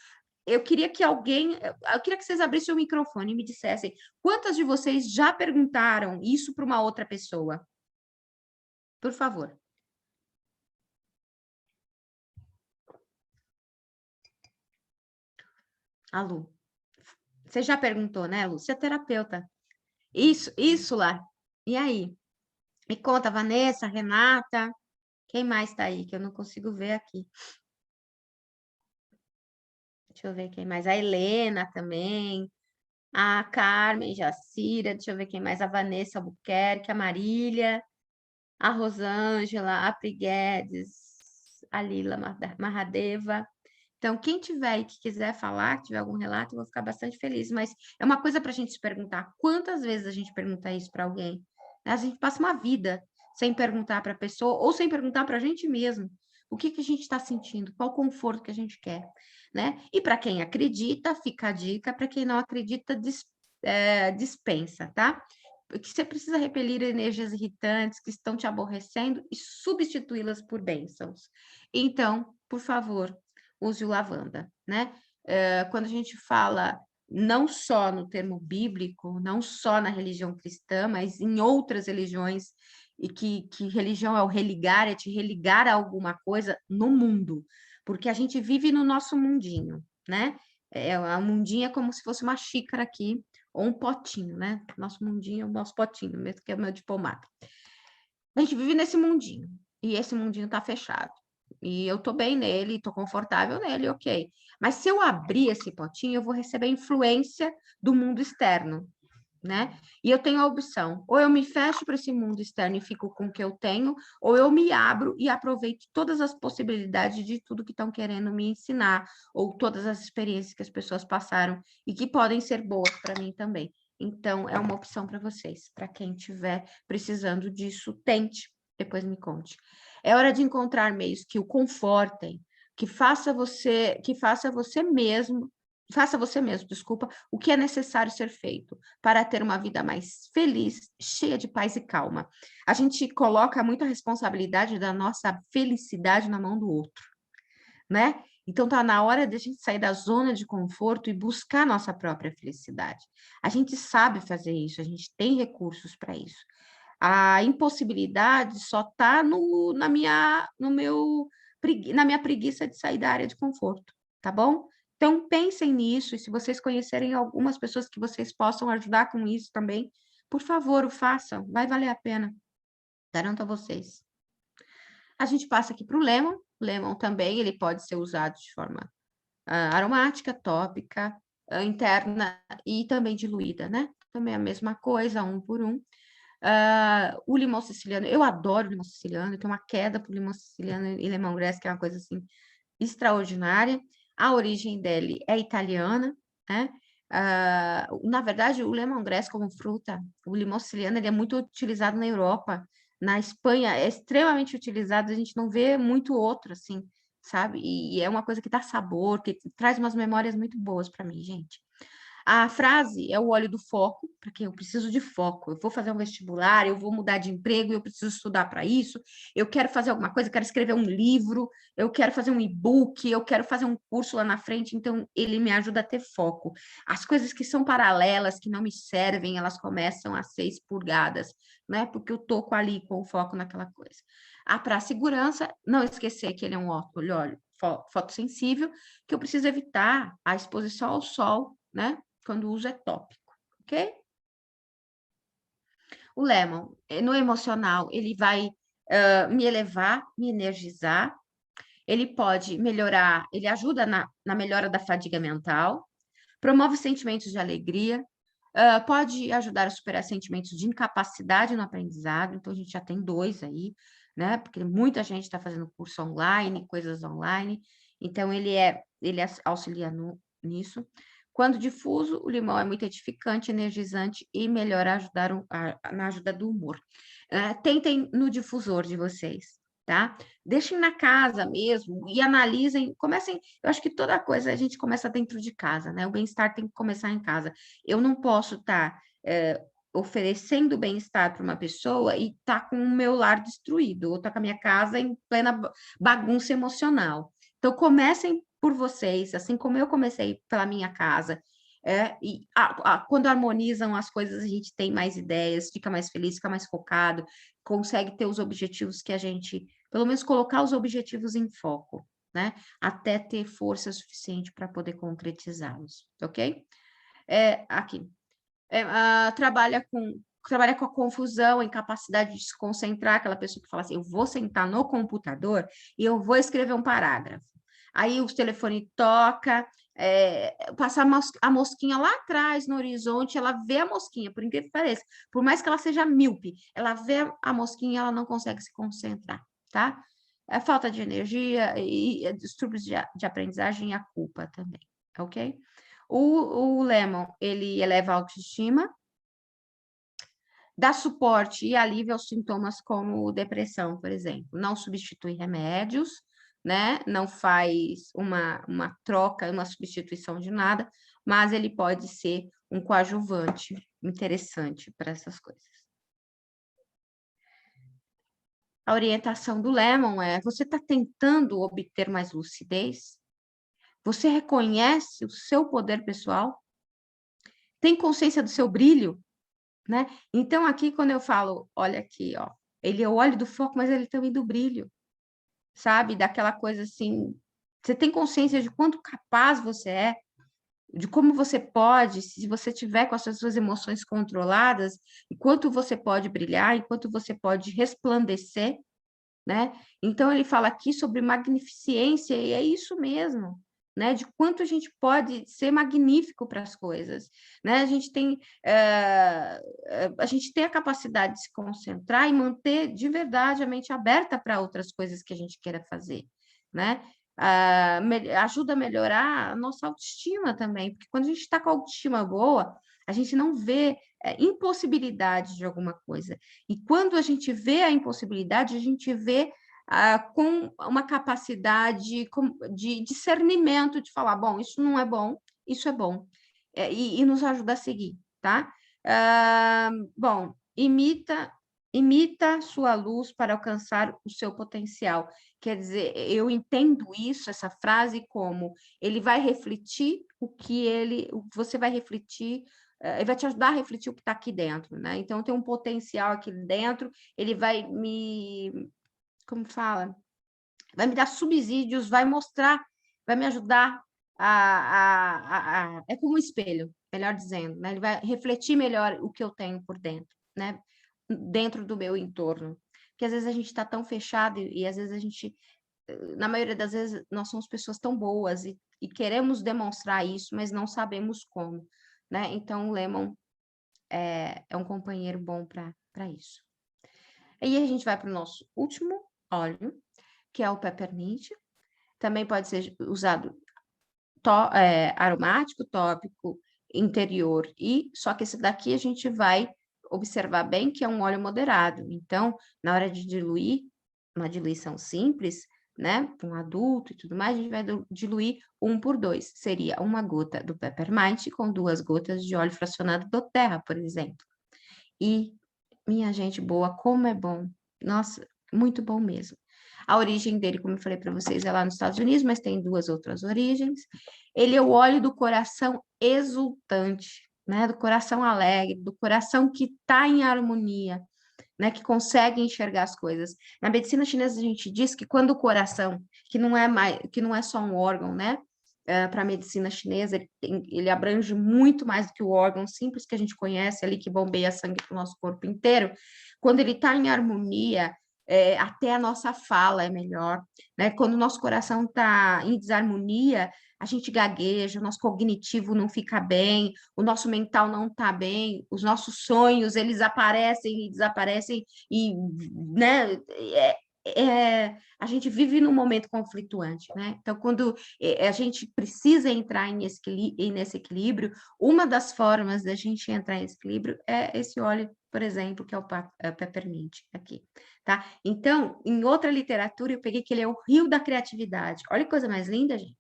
Eu queria que vocês abrissem o microfone e me dissessem quantas de vocês já perguntaram isso para uma outra pessoa? Por favor. A Lu. Você já perguntou, né, Lu? Você é terapeuta. Isso lá. E aí? Me conta, Vanessa, Renata, quem mais está aí, que eu não consigo ver aqui. Deixa eu ver quem mais. A Helena também. A Carmen Jacira, deixa eu ver quem mais. A Vanessa Albuquerque, a Marília, a Rosângela, a Pri Guedes, a Lila Mahadeva. Então, quem tiver aí que quiser falar, que tiver algum relato, eu vou ficar bastante feliz. Mas é uma coisa para a gente se perguntar. Quantas vezes a gente pergunta isso para alguém? A gente passa uma vida sem perguntar para a pessoa ou sem perguntar para a gente mesmo. O que a gente está sentindo? Qual conforto que a gente quer? Né? E para quem acredita, fica a dica. Para quem não acredita, dispensa, tá? Porque você precisa repelir energias irritantes que estão te aborrecendo e substituí-las por bênçãos. Então, por favor, use o lavanda, né? Quando a gente fala não só no termo bíblico, não só na religião cristã, mas em outras religiões, e que religião é o religar, é te religar a alguma coisa no mundo, porque a gente vive no nosso mundinho, né? A mundinha é como se fosse uma xícara aqui, ou um potinho, né? Nosso mundinho é o nosso potinho, mesmo que é o meu diplomata. A gente vive nesse mundinho, e esse mundinho está fechado. E eu estou bem nele, estou confortável nele, ok. Mas se eu abrir esse potinho, eu vou receber influência do mundo externo, né? E eu tenho a opção, ou eu me fecho para esse mundo externo e fico com o que eu tenho, ou eu me abro e aproveito todas as possibilidades de tudo que estão querendo me ensinar, ou todas as experiências que as pessoas passaram e que podem ser boas para mim também. Então, é uma opção para vocês. Para quem estiver precisando disso, tente, depois me conte. É hora de encontrar meios que o confortem, que faça você mesmo, desculpa, o que é necessário ser feito para ter uma vida mais feliz, cheia de paz e calma. A gente coloca muita responsabilidade da nossa felicidade na mão do outro, né? Então tá na hora de a gente sair da zona de conforto e buscar a nossa própria felicidade. A gente sabe fazer isso, a gente tem recursos para isso. A impossibilidade só está na minha preguiça de sair da área de conforto, tá bom? Então, pensem nisso, e se vocês conhecerem algumas pessoas que vocês possam ajudar com isso também, por favor, o façam, vai valer a pena. Garanto a vocês. A gente passa aqui para o Lemon. O Lemon também, ele pode ser usado de forma aromática, tópica, interna e também diluída, né? Também a mesma coisa, um por um. O limão siciliano, eu adoro limão siciliano, eu tenho uma queda por limão siciliano e lemongrass, que é uma coisa assim extraordinária. A origem dele é italiana, né? Na verdade, o lemongrass como fruta, o limão siciliano, ele é muito utilizado na Europa, na Espanha é extremamente utilizado, a gente não vê muito outro, assim, sabe? E é uma coisa que dá sabor, que traz umas memórias muito boas para mim, gente. A frase é o óleo do foco, para quem eu preciso de foco. Eu vou fazer um vestibular, eu vou mudar de emprego, eu preciso estudar para isso, eu quero fazer alguma coisa, eu quero escrever um livro, eu quero fazer um e-book, eu quero fazer um curso lá na frente, então ele me ajuda a ter foco. As coisas que são paralelas, que não me servem, elas começam a ser expurgadas, né? Porque eu tô ali com o foco naquela coisa. Para a segurança, não esquecer que ele é um óleo fotossensível, que eu preciso evitar a exposição ao sol, né? Quando o uso é tópico, ok? O Lemon, no emocional, ele vai me elevar, me energizar, ele pode melhorar, ele ajuda na melhora da fadiga mental, promove sentimentos de alegria, pode ajudar a superar sentimentos de incapacidade no aprendizado, então a gente já tem 2 aí, né? Porque muita gente está fazendo curso online, coisas online, então ele auxilia nisso. Quando difuso, o limão é muito edificante, energizante e melhora na ajuda do humor. Tentem no difusor de vocês, tá? Deixem na casa mesmo e analisem, comecem. Eu acho que toda coisa a gente começa dentro de casa, né? O bem-estar tem que começar em casa. Eu não posso estar oferecendo bem-estar para uma pessoa e estar com o meu lar destruído, ou estar com a minha casa em plena bagunça emocional. Então, comecem por vocês, assim como eu comecei pela minha casa. Quando harmonizam as coisas, a gente tem mais ideias, fica mais feliz, fica mais focado, consegue ter os objetivos que a gente, pelo menos colocar os objetivos em foco, né? Até ter força suficiente para poder concretizá-los, ok? Aqui. Trabalha com a confusão, a incapacidade de se concentrar, aquela pessoa que fala assim, eu vou sentar no computador e eu vou escrever um parágrafo. Aí o telefone toca, passa a mosquinha lá atrás no horizonte, ela vê a mosquinha, por incrível que pareça, por mais que ela seja míope, ela vê a mosquinha, ela não consegue se concentrar, tá? É falta de energia e distúrbios de aprendizagem e a culpa também, ok? O Lemon, ele eleva a autoestima, dá suporte e alívio aos sintomas como depressão, por exemplo. Não substitui remédios, né? Não faz uma troca, uma substituição de nada, mas ele pode ser um coadjuvante interessante para essas coisas. A orientação do Lemon é: você está tentando obter mais lucidez? Você reconhece o seu poder pessoal? Tem consciência do seu brilho? Né? Então, aqui, quando eu falo, olha aqui, ó, ele é o óleo do foco, mas ele também do brilho, sabe? Daquela coisa assim, você tem consciência de quanto capaz você é, de como você pode, se você tiver com as suas emoções controladas, e quanto você pode brilhar, e quanto você pode resplandecer, né? Então, ele fala aqui sobre magnificência, e é isso mesmo, né? De quanto a gente pode ser magnífico para as coisas, né? A gente tem a capacidade de se concentrar e manter de verdade a mente aberta para outras coisas que a gente queira fazer, né? Ajuda a melhorar a nossa autoestima também, porque quando a gente está com a autoestima boa, a gente não vê impossibilidade de alguma coisa. E quando a gente vê a impossibilidade, a gente vê com uma capacidade de discernimento, de falar, bom, isso não é bom, isso é bom, e nos ajuda a seguir, tá? Bom, imita sua luz para alcançar o seu potencial. Quer dizer, eu entendo isso, essa frase, como ele vai refletir você vai refletir, ele vai te ajudar a refletir o que está aqui dentro, né? Então, tem um potencial aqui dentro, ele vai como fala? Vai me dar subsídios, vai mostrar, vai me ajudar é como um espelho, melhor dizendo, né? Ele vai refletir melhor o que eu tenho por dentro, né? Dentro do meu entorno. Porque às vezes a gente está tão fechado e às vezes a gente, na maioria das vezes, nós somos pessoas tão boas e queremos demonstrar isso, mas não sabemos como, né? Então, o Lemon é um companheiro bom para isso. Aí a gente vai para o nosso último óleo, que é o peppermint. Também pode ser usado aromático, tópico, interior, só que esse daqui a gente vai observar bem que é um óleo moderado. Então, na hora de diluir, uma diluição simples, né, para um adulto e tudo mais, a gente vai diluir 1/2. Seria uma gota do Peppermint com 2 gotas de óleo fracionado do Terra, por exemplo. E, minha gente boa, como é bom. Nossa, muito bom mesmo. A origem dele, como eu falei para vocês, é lá nos Estados Unidos, mas tem 2 outras origens. Ele é o óleo do coração exultante, né? Do coração alegre, do coração que está em harmonia, né, que consegue enxergar as coisas. Na medicina chinesa a gente diz que quando o coração, que não é só um órgão, né? Para a medicina chinesa, ele abrange muito mais do que o órgão simples que a gente conhece ali, que bombeia sangue para o nosso corpo inteiro. Quando ele está em harmonia, até a nossa fala é melhor, né? Quando o nosso coração está em desarmonia, a gente gagueja, o nosso cognitivo não fica bem, o nosso mental não está bem, os nossos sonhos, eles aparecem e desaparecem, e, né, a gente vive num momento conflituante, né? Então, quando a gente precisa entrar nesse equilíbrio, uma das formas da gente entrar nesse equilíbrio é esse óleo, por exemplo, que é o peppermint aqui, tá? Então, em outra literatura, eu peguei que ele é o rio da criatividade. Olha que coisa mais linda, gente.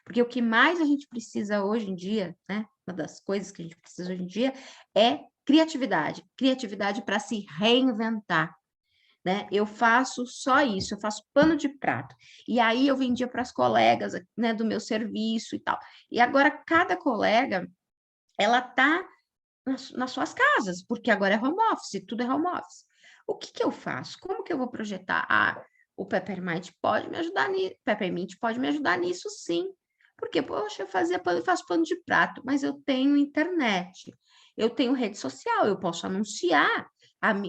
Porque o que mais a gente precisa hoje em dia, né? Uma das coisas que a gente precisa hoje em dia é criatividade. Criatividade para se reinventar, né? Eu faço só isso, eu faço pano de prato. E aí eu vendia para as colegas, né, do meu serviço e tal. E agora cada colega, ela tá nas suas casas, porque agora é home office, tudo é home office. O que que eu faço? Como que eu vou projetar? Ah, o Peppermint pode me ajudar nisso, Peppermint pode me ajudar nisso, sim. Porque, poxa, eu faço pano de prato, mas eu tenho internet, eu tenho rede social, eu posso anunciar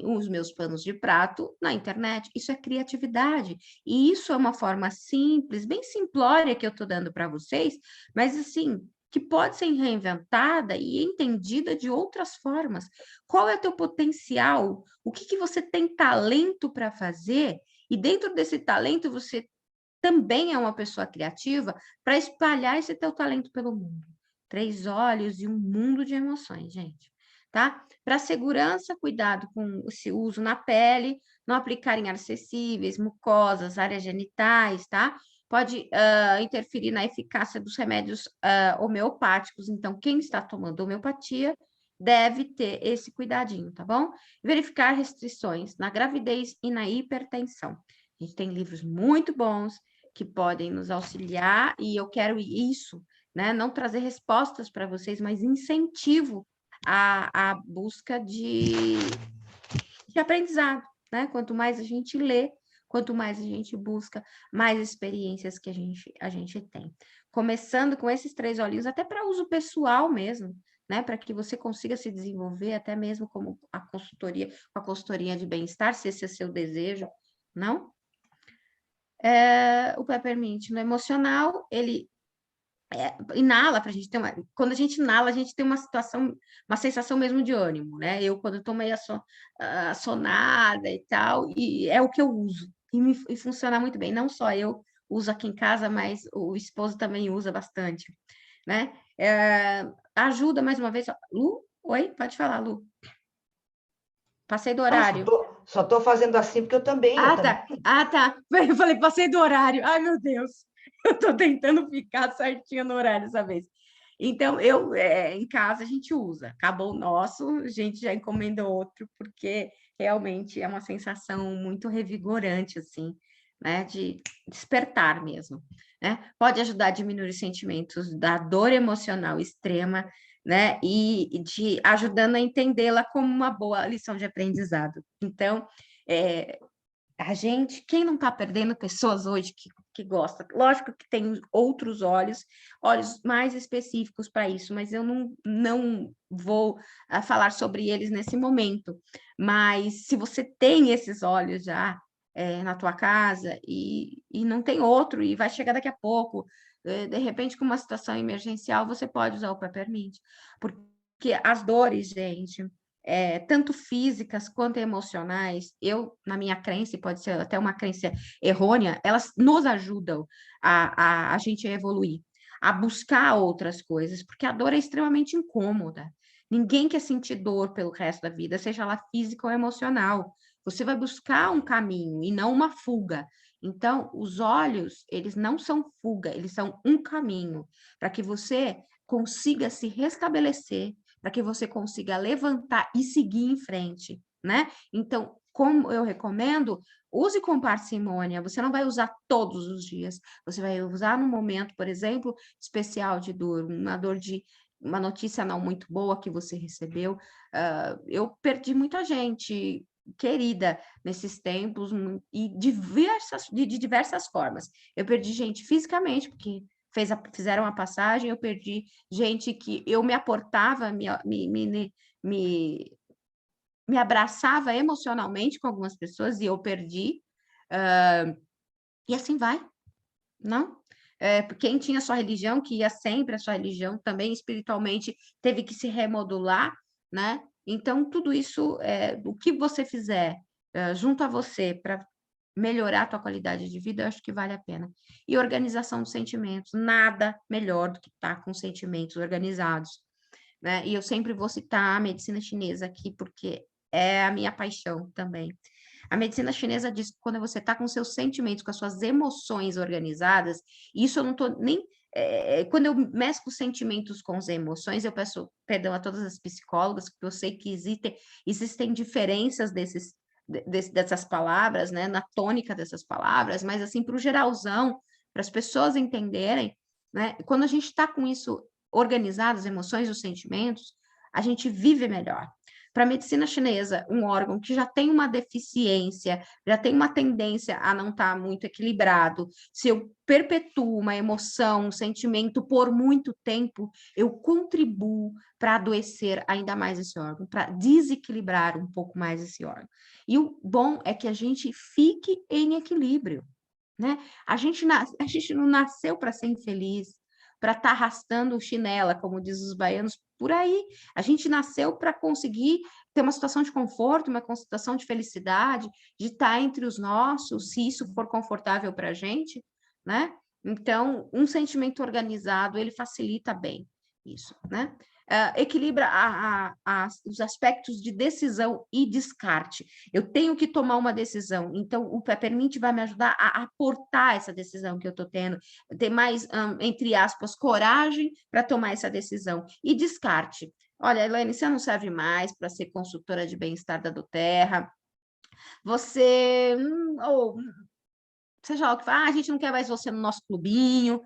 os meus panos de prato na internet. Isso é criatividade. E isso é uma forma simples, bem simplória que eu estou dando para vocês, mas assim, que pode ser reinventada e entendida de outras formas. Qual é o teu potencial? O que que você tem talento para fazer? E dentro desse talento, você também é uma pessoa criativa para espalhar esse teu talento pelo mundo. 3 olhos e um mundo de emoções, gente, tá? Para segurança, cuidado com esse uso na pele, não aplicar em áreas acessíveis, mucosas, áreas genitais, tá? Pode interferir na eficácia dos remédios homeopáticos. Então, quem está tomando homeopatia deve ter esse cuidadinho, tá bom? Verificar restrições na gravidez e na hipertensão. A gente tem livros muito bons que podem nos auxiliar, e eu quero isso, né? Não trazer respostas para vocês, mas incentivo a busca de aprendizado, né? Quanto mais a gente lê, quanto mais a gente busca, mais experiências que a gente tem. Começando com esses 3 olhinhos, até para uso pessoal mesmo, né? Para que você consiga se desenvolver, até mesmo como com a consultoria de bem-estar, se esse é seu desejo, não? O peppermint no emocional, ele inala para a gente ter uma. Quando a gente inala, a gente tem uma situação, uma sensação mesmo de ânimo, né? Eu, quando estou meio assonada e tal, e é o que eu uso, e funciona muito bem. Não só eu uso aqui em casa, mas o esposo também usa bastante, né? Ajuda mais uma vez. Lu? Oi? Pode falar, Lu. Passei do Não, horário. só tô fazendo assim porque eu também. Tá. Ah, tá. Eu falei, passei do horário. Ai, meu Deus. Eu estou tentando ficar certinho no horário dessa vez. Então, em casa a gente usa. Acabou o nosso, a gente já encomenda outro, porque realmente é uma sensação muito revigorante, assim, né? De despertar mesmo, né? Pode ajudar a diminuir os sentimentos da dor emocional extrema, né? E de ajudando a entendê-la como uma boa lição de aprendizado. Então, a gente, quem não está perdendo pessoas hoje que gosta? Lógico que tem outros olhos mais específicos para isso, mas eu não vou falar sobre eles nesse momento. Mas se você tem esses olhos já na tua casa e não tem outro, e vai chegar daqui a pouco, de repente, com uma situação emergencial, você pode usar o peppermint. Porque as dores, gente, tanto físicas quanto emocionais, na minha crença, e pode ser até uma crença errônea, elas nos ajudam a gente evoluir, a buscar outras coisas, porque a dor é extremamente incômoda. Ninguém quer sentir dor pelo resto da vida, seja ela física ou emocional. você vai buscar um caminho e não uma fuga. Então, os olhos, eles não são fuga, eles são um caminho para que você consiga se restabelecer, para que você consiga levantar e seguir em frente, né? Então, como eu recomendo, use com parcimônia, você não vai usar todos os dias, você vai usar no momento, por exemplo, especial de dor, uma notícia não muito boa que você recebeu. Eu perdi muita gente querida nesses tempos e de diversas formas. Eu perdi gente fisicamente, porque fizeram a passagem, eu perdi gente que eu me aportava, me abraçava emocionalmente com algumas pessoas e eu perdi. E assim vai, não? Quem tinha sua religião, que ia sempre a sua religião, também espiritualmente teve que se remodular, né? Então, tudo isso, o que você fizer junto a você para melhorar a tua qualidade de vida, eu acho que vale a pena. E organização dos sentimentos, nada melhor do que estar com sentimentos organizados, né? E eu sempre vou citar a medicina chinesa aqui, porque é a minha paixão também. A medicina chinesa diz que quando você está com seus sentimentos, com as suas emoções organizadas, isso eu não estou nem. Quando eu mesclo sentimentos com as emoções, eu peço perdão a todas as psicólogas, porque eu sei que existem diferenças dessas palavras, né, na tônica dessas palavras, mas assim, para o geralzão, para as pessoas entenderem, né, quando a gente está com isso organizado, as emoções, os sentimentos, a gente vive melhor. Para a medicina chinesa, um órgão que já tem uma deficiência, já tem uma tendência a não estar muito equilibrado, se eu perpetuo uma emoção, um sentimento por muito tempo, eu contribuo para adoecer ainda mais esse órgão, para desequilibrar um pouco mais esse órgão. E o bom é que a gente fique em equilíbrio, né? A gente não nasceu para ser infeliz, para estar arrastando chinela, como diz os baianos, por aí. A gente nasceu para conseguir ter uma situação de conforto, uma situação de felicidade, de estar entre os nossos, se isso for confortável para a gente, né? Então, um sentimento organizado, ele facilita bem isso, né? Equilibra os aspectos de decisão e descarte. Eu tenho que tomar uma decisão, então o Peppermint vai me ajudar a aportar essa decisão que eu estou tendo, ter mais, entre aspas, coragem para tomar essa decisão. E descarte. Olha, Elaine, você não serve mais para ser consultora de bem-estar da doTERRA, você, ou seja lá o que fala, a gente não quer mais você no nosso clubinho,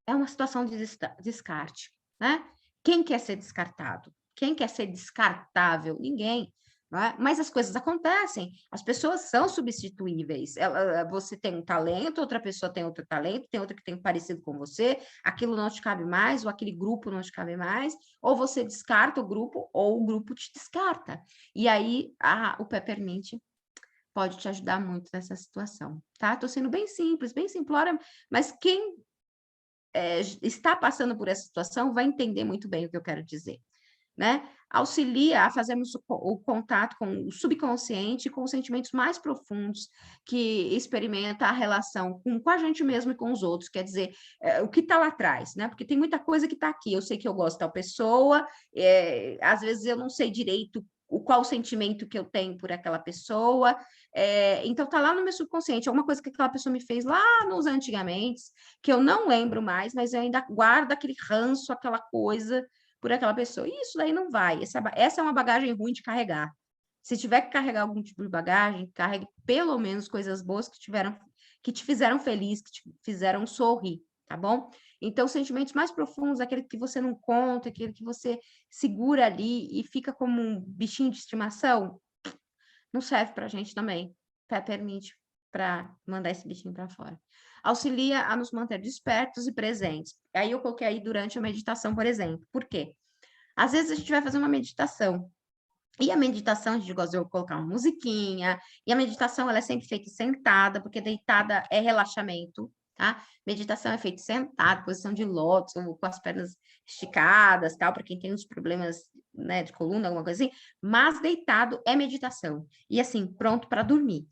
é uma situação de descarte, né? Quem quer ser descartado? Quem quer ser descartável? Ninguém. Né? Mas as coisas acontecem, as pessoas são substituíveis. Você tem um talento, outra pessoa tem outro talento, tem outra que tem parecido com você, aquilo não te cabe mais, ou aquele grupo não te cabe mais, ou você descarta o grupo, ou o grupo te descarta. E aí o Peppermint pode te ajudar muito nessa situação, tá? Estou sendo bem simples, bem simplória, mas quem está passando por essa situação vai entender muito bem o que eu quero dizer, né? Auxilia a fazermos o contato com o subconsciente, com os sentimentos mais profundos que experimenta a relação com a gente mesmo e com os outros, quer dizer, o que está lá atrás, né? Porque tem muita coisa que está aqui, eu sei que eu gosto de tal pessoa, às vezes eu não sei direito qual sentimento que eu tenho por aquela pessoa, então tá lá no meu subconsciente, alguma coisa que aquela pessoa me fez lá nos antigamente, que eu não lembro mais, mas eu ainda guardo aquele ranço, aquela coisa por aquela pessoa. E isso daí não vai. Essa é uma bagagem ruim de carregar. Se tiver que carregar algum tipo de bagagem, carregue pelo menos coisas boas que te fizeram feliz, que te fizeram sorrir, tá bom? Então, sentimentos mais profundos, aquele que você não conta, aquele que você segura ali e fica como um bichinho de estimação, não serve para a gente também. Permite para mandar esse bichinho para fora. Auxilia a nos manter despertos e presentes. Aí eu coloquei aí durante a meditação, por exemplo. Por quê? Às vezes a gente vai fazer uma meditação, e a meditação, a gente gosta de colocar uma musiquinha, e a meditação ela é sempre feita sentada, porque deitada é relaxamento, tá? Meditação é feita sentada, posição de lótus, ou com as pernas esticadas, tal, para quem tem uns problemas, né, de coluna, alguma coisa assim, mas deitado é meditação. E assim, pronto para dormir.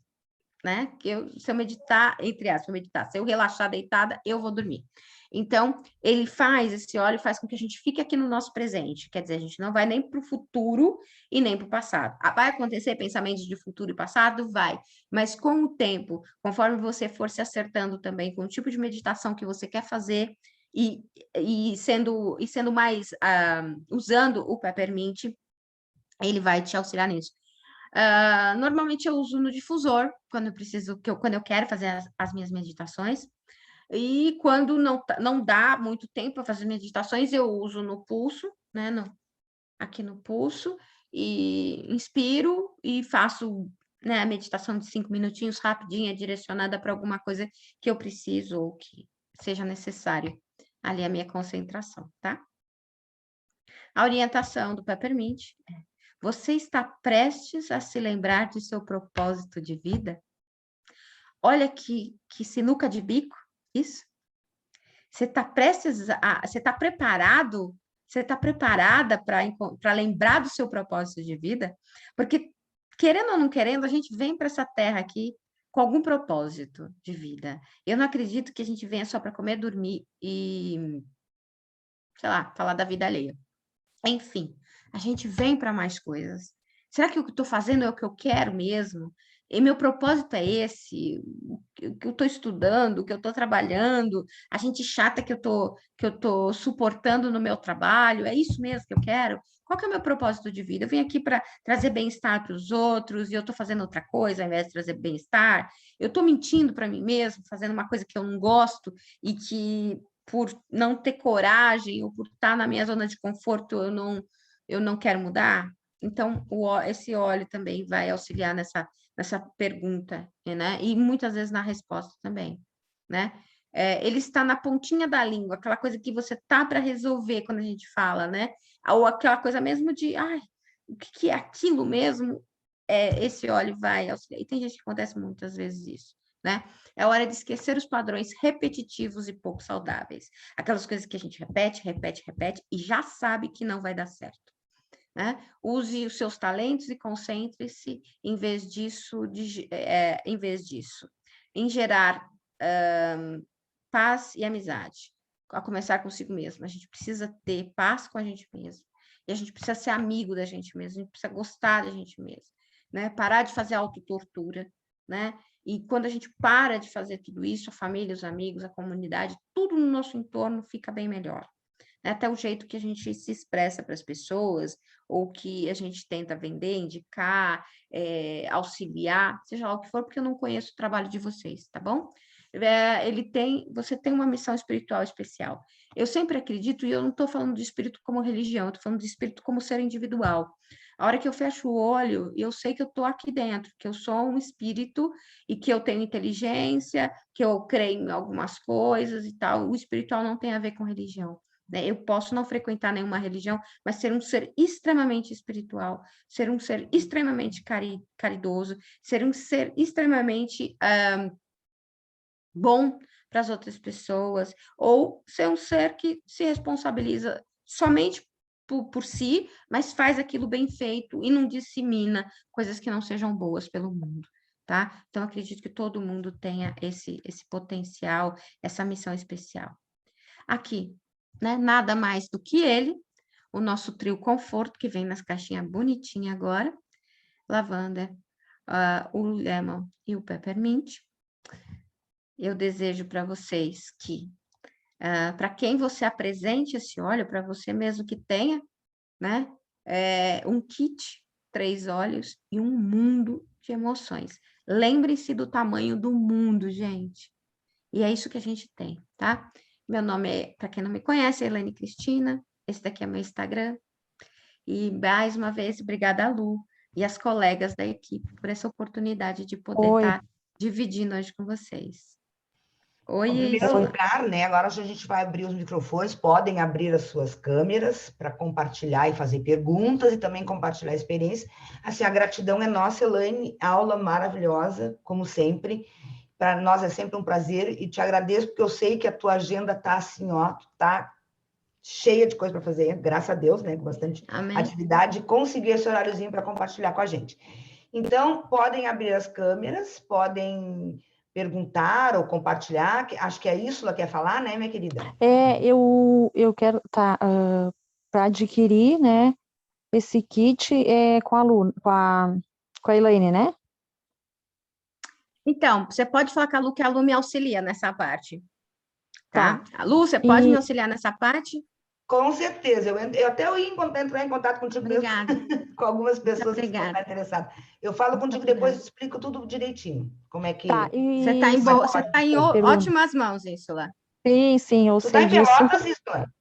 né? Se eu meditar, entre aspas, se eu relaxar deitada, eu vou dormir. Então, esse óleo faz com que a gente fique aqui no nosso presente. Quer dizer, a gente não vai nem para o futuro e nem para o passado. Vai acontecer pensamentos de futuro e passado? Vai. Mas com o tempo, conforme você for se acertando também com o tipo de meditação que você quer fazer e sendo mais, usando o Peppermint, ele vai te auxiliar nisso. Normalmente eu uso no difusor, quando eu quero fazer as minhas meditações. E quando não dá muito tempo para fazer meditações, eu uso no pulso, né? Aqui no pulso, e inspiro e faço, né, a meditação de 5 minutinhos, rapidinha, direcionada para alguma coisa que eu preciso ou que seja necessário. Ali a minha concentração, tá? A orientação do Peppermint é: você está prestes a se lembrar de seu propósito de vida? Olha que sinuca de bico, isso. Você está você está preparado? Você está preparada para lembrar do seu propósito de vida? Porque, querendo ou não querendo, a gente vem para essa terra aqui com algum propósito de vida. Eu não acredito que a gente venha só para comer, dormir e, sei lá, falar da vida alheia. Enfim, a gente vem para mais coisas. Será que o que eu estou fazendo é o que eu quero mesmo? E meu propósito é esse? O que eu estou estudando, o que eu estou trabalhando, a gente chata que eu tô suportando no meu trabalho, é isso mesmo que eu quero? Qual que é o meu propósito de vida? Eu vim aqui para trazer bem-estar para os outros e eu estou fazendo outra coisa ao invés de trazer bem-estar? Eu estou mentindo para mim mesmo, fazendo uma coisa que eu não gosto e que, por não ter coragem ou por estar na minha zona de conforto, eu não quero mudar? Então, esse óleo também vai auxiliar nessa pergunta, né? E muitas vezes na resposta também, né? Ele está na pontinha da língua, aquela coisa que você tá para resolver quando a gente fala, né? Ou aquela coisa mesmo de, ai, o que é aquilo mesmo? Esse óleo vai auxiliar. E tem gente que acontece muitas vezes isso, né? É hora de esquecer os padrões repetitivos e pouco saudáveis. Aquelas coisas que a gente repete e já sabe que não vai dar certo. Né? Use os seus talentos e concentre-se em vez disso, em gerar paz e amizade, a começar consigo mesmo. A gente precisa ter paz com a gente mesmo, e a gente precisa ser amigo da gente mesmo, a gente precisa gostar da gente mesmo, né? Parar de fazer autotortura, né? E quando a gente para de fazer tudo isso, a família, os amigos, a comunidade, tudo no nosso entorno fica bem melhor. Até o jeito que a gente se expressa para as pessoas, ou que a gente tenta vender, indicar, auxiliar, seja lá o que for, porque eu não conheço o trabalho de vocês, tá bom? Você tem uma missão espiritual especial. Eu sempre acredito, e eu não estou falando de espírito como religião, estou falando de espírito como ser individual. A hora que eu fecho o olho, eu sei que eu estou aqui dentro, que eu sou um espírito e que eu tenho inteligência, que eu creio em algumas coisas e tal. O espiritual não tem a ver com religião. Eu posso não frequentar nenhuma religião, mas ser um ser extremamente espiritual, ser um ser extremamente caridoso, ser um ser extremamente bom para as outras pessoas, ou ser um ser que se responsabiliza somente por si, mas faz aquilo bem feito e não dissemina coisas que não sejam boas pelo mundo. Tá? Então, acredito que todo mundo tenha esse potencial, essa missão especial. Aqui, né? Nada mais do que ele, o nosso trio Conforto, que vem nas caixinhas bonitinhas agora, lavanda, o lemon e o peppermint. Eu desejo para vocês que, para quem você apresente esse óleo, para você mesmo que tenha, né? Um kit, 3 óleos e um mundo de emoções. Lembre-se do tamanho do mundo, gente. E é isso que a gente tem, tá? Meu nome é, para quem não me conhece, é Elaine Cristina. Esse daqui é meu Instagram. E mais uma vez, obrigada a Lu e as colegas da equipe por essa oportunidade de poder estar dividindo hoje com vocês. Oi, em primeiro lugar, né? Agora a gente vai abrir os microfones, podem abrir as suas câmeras para compartilhar e fazer perguntas e também compartilhar a experiência. Assim, a gratidão é nossa, Elaine, aula maravilhosa, como sempre. Para nós é sempre um prazer e te agradeço porque eu sei que a tua agenda tá assim, ó, tá cheia de coisa para fazer, graças a Deus, né, com bastante atividade, e conseguir esse horáriozinho para compartilhar com a gente. Então, podem abrir as câmeras, podem perguntar ou compartilhar. Acho que é isso que ela quer falar, né, minha querida? Eu quero, para adquirir, né, esse kit com a Lu, com a Elaine, né? Então, você pode falar com a Lu, que a Lu me auxilia nessa parte, tá? Tá. Lu, você pode me auxiliar nessa parte? Com certeza. Eu até ia entrar em contato contigo mesmo, Obrigada. com algumas Muito pessoas que estão obrigada. interessadas. Eu falo contigo depois e explico tudo direitinho. Como é que... Tá, Você está e você tá em ótimas mãos, Ínsula. sim, eu Tu tá sei em disso. Pelotas, Isla?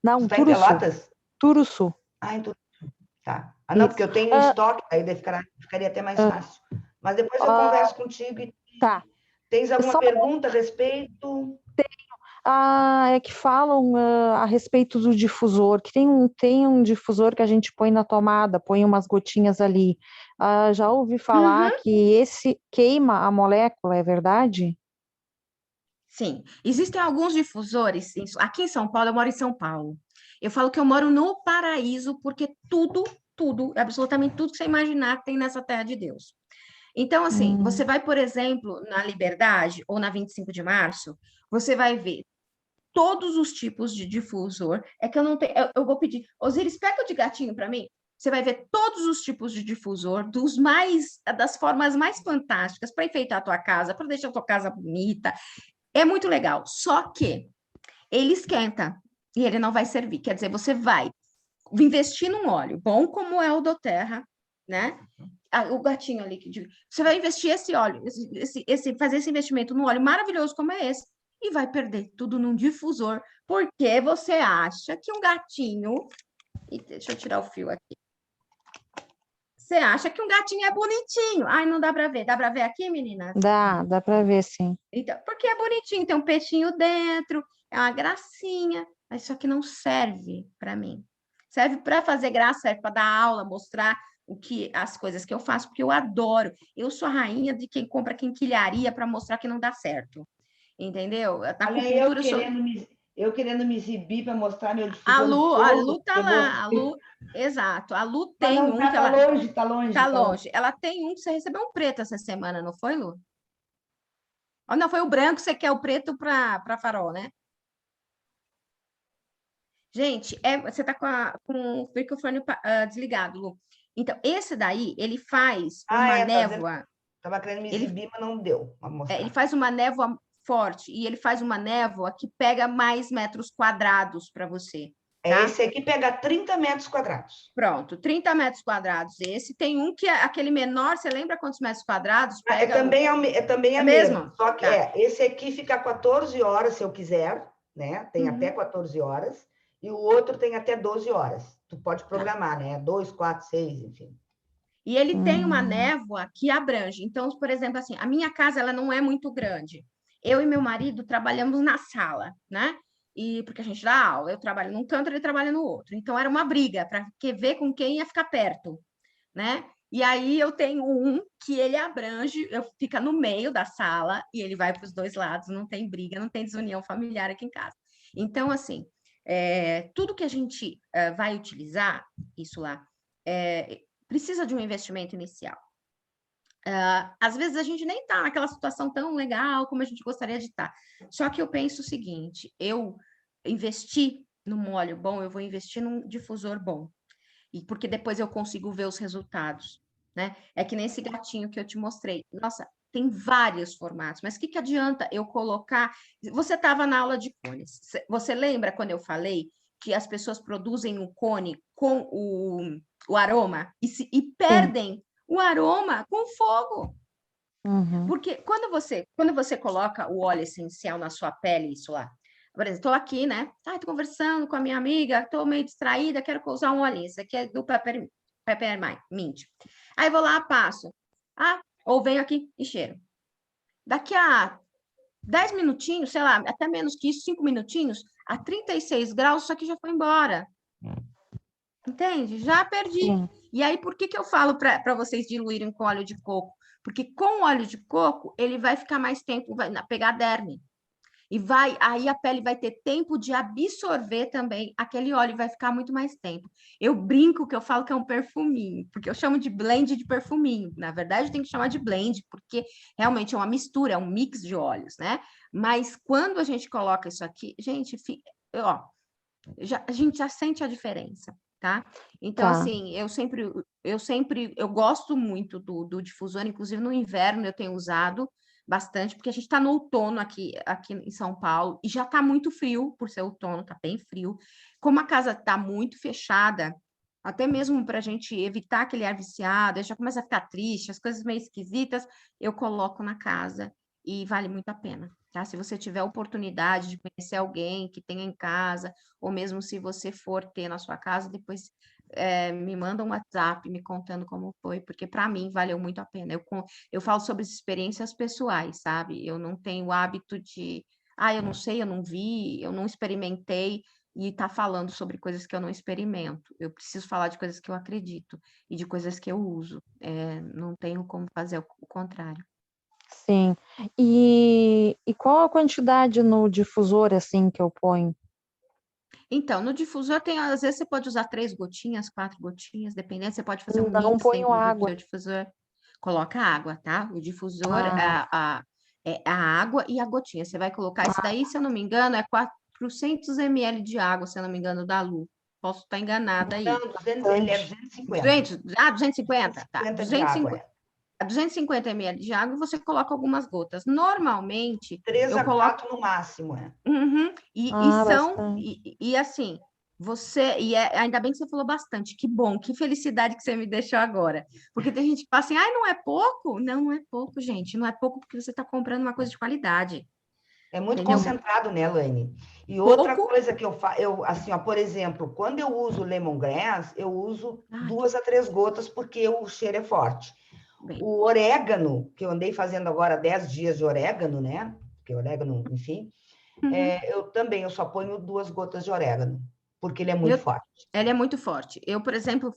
Não, Tu tá em Turuçu. Pelotas? Turuçu. Ah, em Turuçu. Tá. Ah, não, porque eu tenho um estoque, aí ficaria até mais fácil. Mas depois eu converso contigo e Tá. tens alguma Só pergunta a respeito? é que falam a respeito do difusor, que tem um difusor que a gente põe na tomada, põe umas gotinhas ali. Já ouvi falar que esse queima a molécula, é verdade? Sim. Existem alguns difusores. Aqui em São Paulo, eu moro em São Paulo. Eu falo que eu moro no paraíso, porque tudo, absolutamente tudo que você imaginar tem nessa terra de Deus. Então, assim, você vai, por exemplo, na Liberdade ou na 25 de março, você vai ver todos os tipos de difusor. É que eu não tenho. Eu vou pedir, Osiris, pega o de gatinho para mim. Você vai ver todos os tipos de difusor, das formas mais fantásticas para enfeitar a tua casa, para deixar a tua casa bonita. É muito legal. Só que ele esquenta e ele não vai servir. Quer dizer, você vai investir num óleo bom como é o do Terra, né? O gatinho ali você vai investir esse óleo, fazer esse investimento num óleo maravilhoso como é esse e vai perder tudo num difusor, porque você acha que um gatinho. E deixa eu tirar o fio aqui. Você acha que um gatinho é bonitinho? Ai, não dá para ver. Dá para ver aqui, meninas? Dá para ver, sim. Então, porque é bonitinho, tem um peixinho dentro, é uma gracinha, mas isso aqui não serve para mim. Serve para fazer graça, serve para dar aula, mostrar as coisas que eu faço, porque eu adoro. Eu sou a rainha de quem compra quinquilharia para mostrar que não dá certo. Entendeu? Na Olha, acupuntura, eu querendo me exibir para mostrar meu A difusor Lu, a todo, Lu tá eu lá, a mostrei. Lu, exato. A Lu Mas tem não um tá, que tá ela longe, tá longe, tá tá longe. longe. Ela tem um que você recebeu um preto essa semana, não foi, Lu? Oh, não, foi o branco, você quer o preto para farol, né? Gente, você está com o microfone desligado, Lu. Então, esse daí, ele faz uma névoa. Tava querendo me exibir, mas não deu para mostrar. Ele faz uma névoa forte e ele faz uma névoa que pega mais metros quadrados para você. Tá? Esse aqui pega 30 metros quadrados. Pronto, 30 metros quadrados. Esse tem um que é aquele menor, você lembra quantos metros quadrados? Pega, também é mesmo? Só que tá. Esse aqui fica 14 horas, se eu quiser, né? Tem até 14 horas. E o outro tem até 12 horas. Tu pode programar, né? 2, 4, 6, enfim. E ele tem uma névoa que abrange. Então, por exemplo, assim, a minha casa ela não é muito grande. Eu e meu marido trabalhamos na sala, né? E porque a gente dá aula, eu trabalho num canto, ele trabalha no outro. Então era uma briga para ver com quem ia ficar perto, né? E aí eu tenho um que ele abrange, fica no meio da sala e ele vai para os dois lados, não tem briga, não tem desunião familiar aqui em casa. Então, assim, tudo que a gente vai utilizar, isso lá, precisa de um investimento inicial. Às vezes a gente nem está naquela situação tão legal como a gente gostaria de estar. Só que eu penso o seguinte: eu investi num óleo bom, eu vou investir num difusor bom. E porque depois eu consigo ver os resultados, né? É que nesse gatinho que eu te mostrei. Nossa, tem vários formatos, mas o que adianta eu colocar? Você estava na aula de cones. Você lembra quando eu falei que as pessoas produzem o cone com o aroma e perdem o aroma com fogo? Porque quando você coloca o óleo essencial na sua pele, isso lá, por exemplo, estou aqui, né? Estou conversando com a minha amiga, estou meio distraída, quero usar um olhinho. Esse aqui é do Peppermint. Aí vou lá, passo. Ou venho aqui e cheiro. Daqui a 10 minutinhos, sei lá, até menos que isso, 5 minutinhos, a 36 graus, isso aqui já foi embora. Entende? Já perdi. Sim. E aí, por que eu falo para vocês diluírem com óleo de coco? Porque com o óleo de coco, ele vai ficar mais tempo, vai pegar derme. E aí a pele vai ter tempo de absorver também aquele óleo e vai ficar muito mais tempo. Eu brinco que eu falo que é um perfuminho, porque eu chamo de blend de perfuminho. Na verdade, tem que chamar de blend, porque realmente é uma mistura, é um mix de óleos, né? Mas quando a gente coloca isso aqui, gente, ó, a gente já sente a diferença, tá? Então, Tá. assim, eu gosto muito do difusor, inclusive no inverno eu tenho usado bastante, porque a gente está no outono aqui em São Paulo, e já está muito frio, por ser outono, está bem frio. Como a casa está muito fechada, até mesmo para a gente evitar aquele ar viciado, já começa a ficar triste, as coisas meio esquisitas, eu coloco na casa e vale muito a pena, tá? Se você tiver a oportunidade de conhecer alguém que tenha em casa, ou mesmo se você for ter na sua casa, depois me manda um WhatsApp me contando como foi, porque para mim valeu muito a pena. Eu falo sobre experiências pessoais, sabe? Eu não tenho o hábito de, eu não sei, eu não vi, eu não experimentei, e tá falando sobre coisas que eu não experimento. Eu preciso falar de coisas que eu acredito e de coisas que eu uso. Não tenho como fazer o contrário. Sim. E qual a quantidade no difusor, assim, que eu ponho? Então, no difusor às vezes você pode usar 3 gotinhas, 4 gotinhas, dependendo, você pode fazer um Não mix ponho dentro do água. seu difusor. Coloca água, tá? O difusor é a água e a gotinha. Você vai colocar isso daí, se eu não me engano, é 400 ml de água, se eu não me engano, da Lu. Posso estar enganada aí. Não, 200, ele é 250. 250? Tá. 250 de água, 250 ml de água, você coloca algumas gotas. Normalmente, 3 eu a coloco 4 no máximo, Uhum. Bastante. E assim, ainda bem que você falou bastante, que bom, que felicidade que você me deixou agora. Porque tem gente que fala assim, não é pouco? Não, não é pouco, gente, não é pouco porque você está comprando uma coisa de qualidade, É muito entendeu? concentrado, né, Laine? E outra Pouco, coisa que eu assim, ó, por exemplo, quando eu uso lemongrass, eu uso ai, 2 a 3 gotas porque o cheiro é forte. bem, O orégano, que eu andei fazendo agora 10 dias de orégano, né? Porque orégano, enfim, uhum. eu só ponho 2 gotas de orégano, porque ele é muito Eu, forte. ela é muito forte. Eu, por exemplo,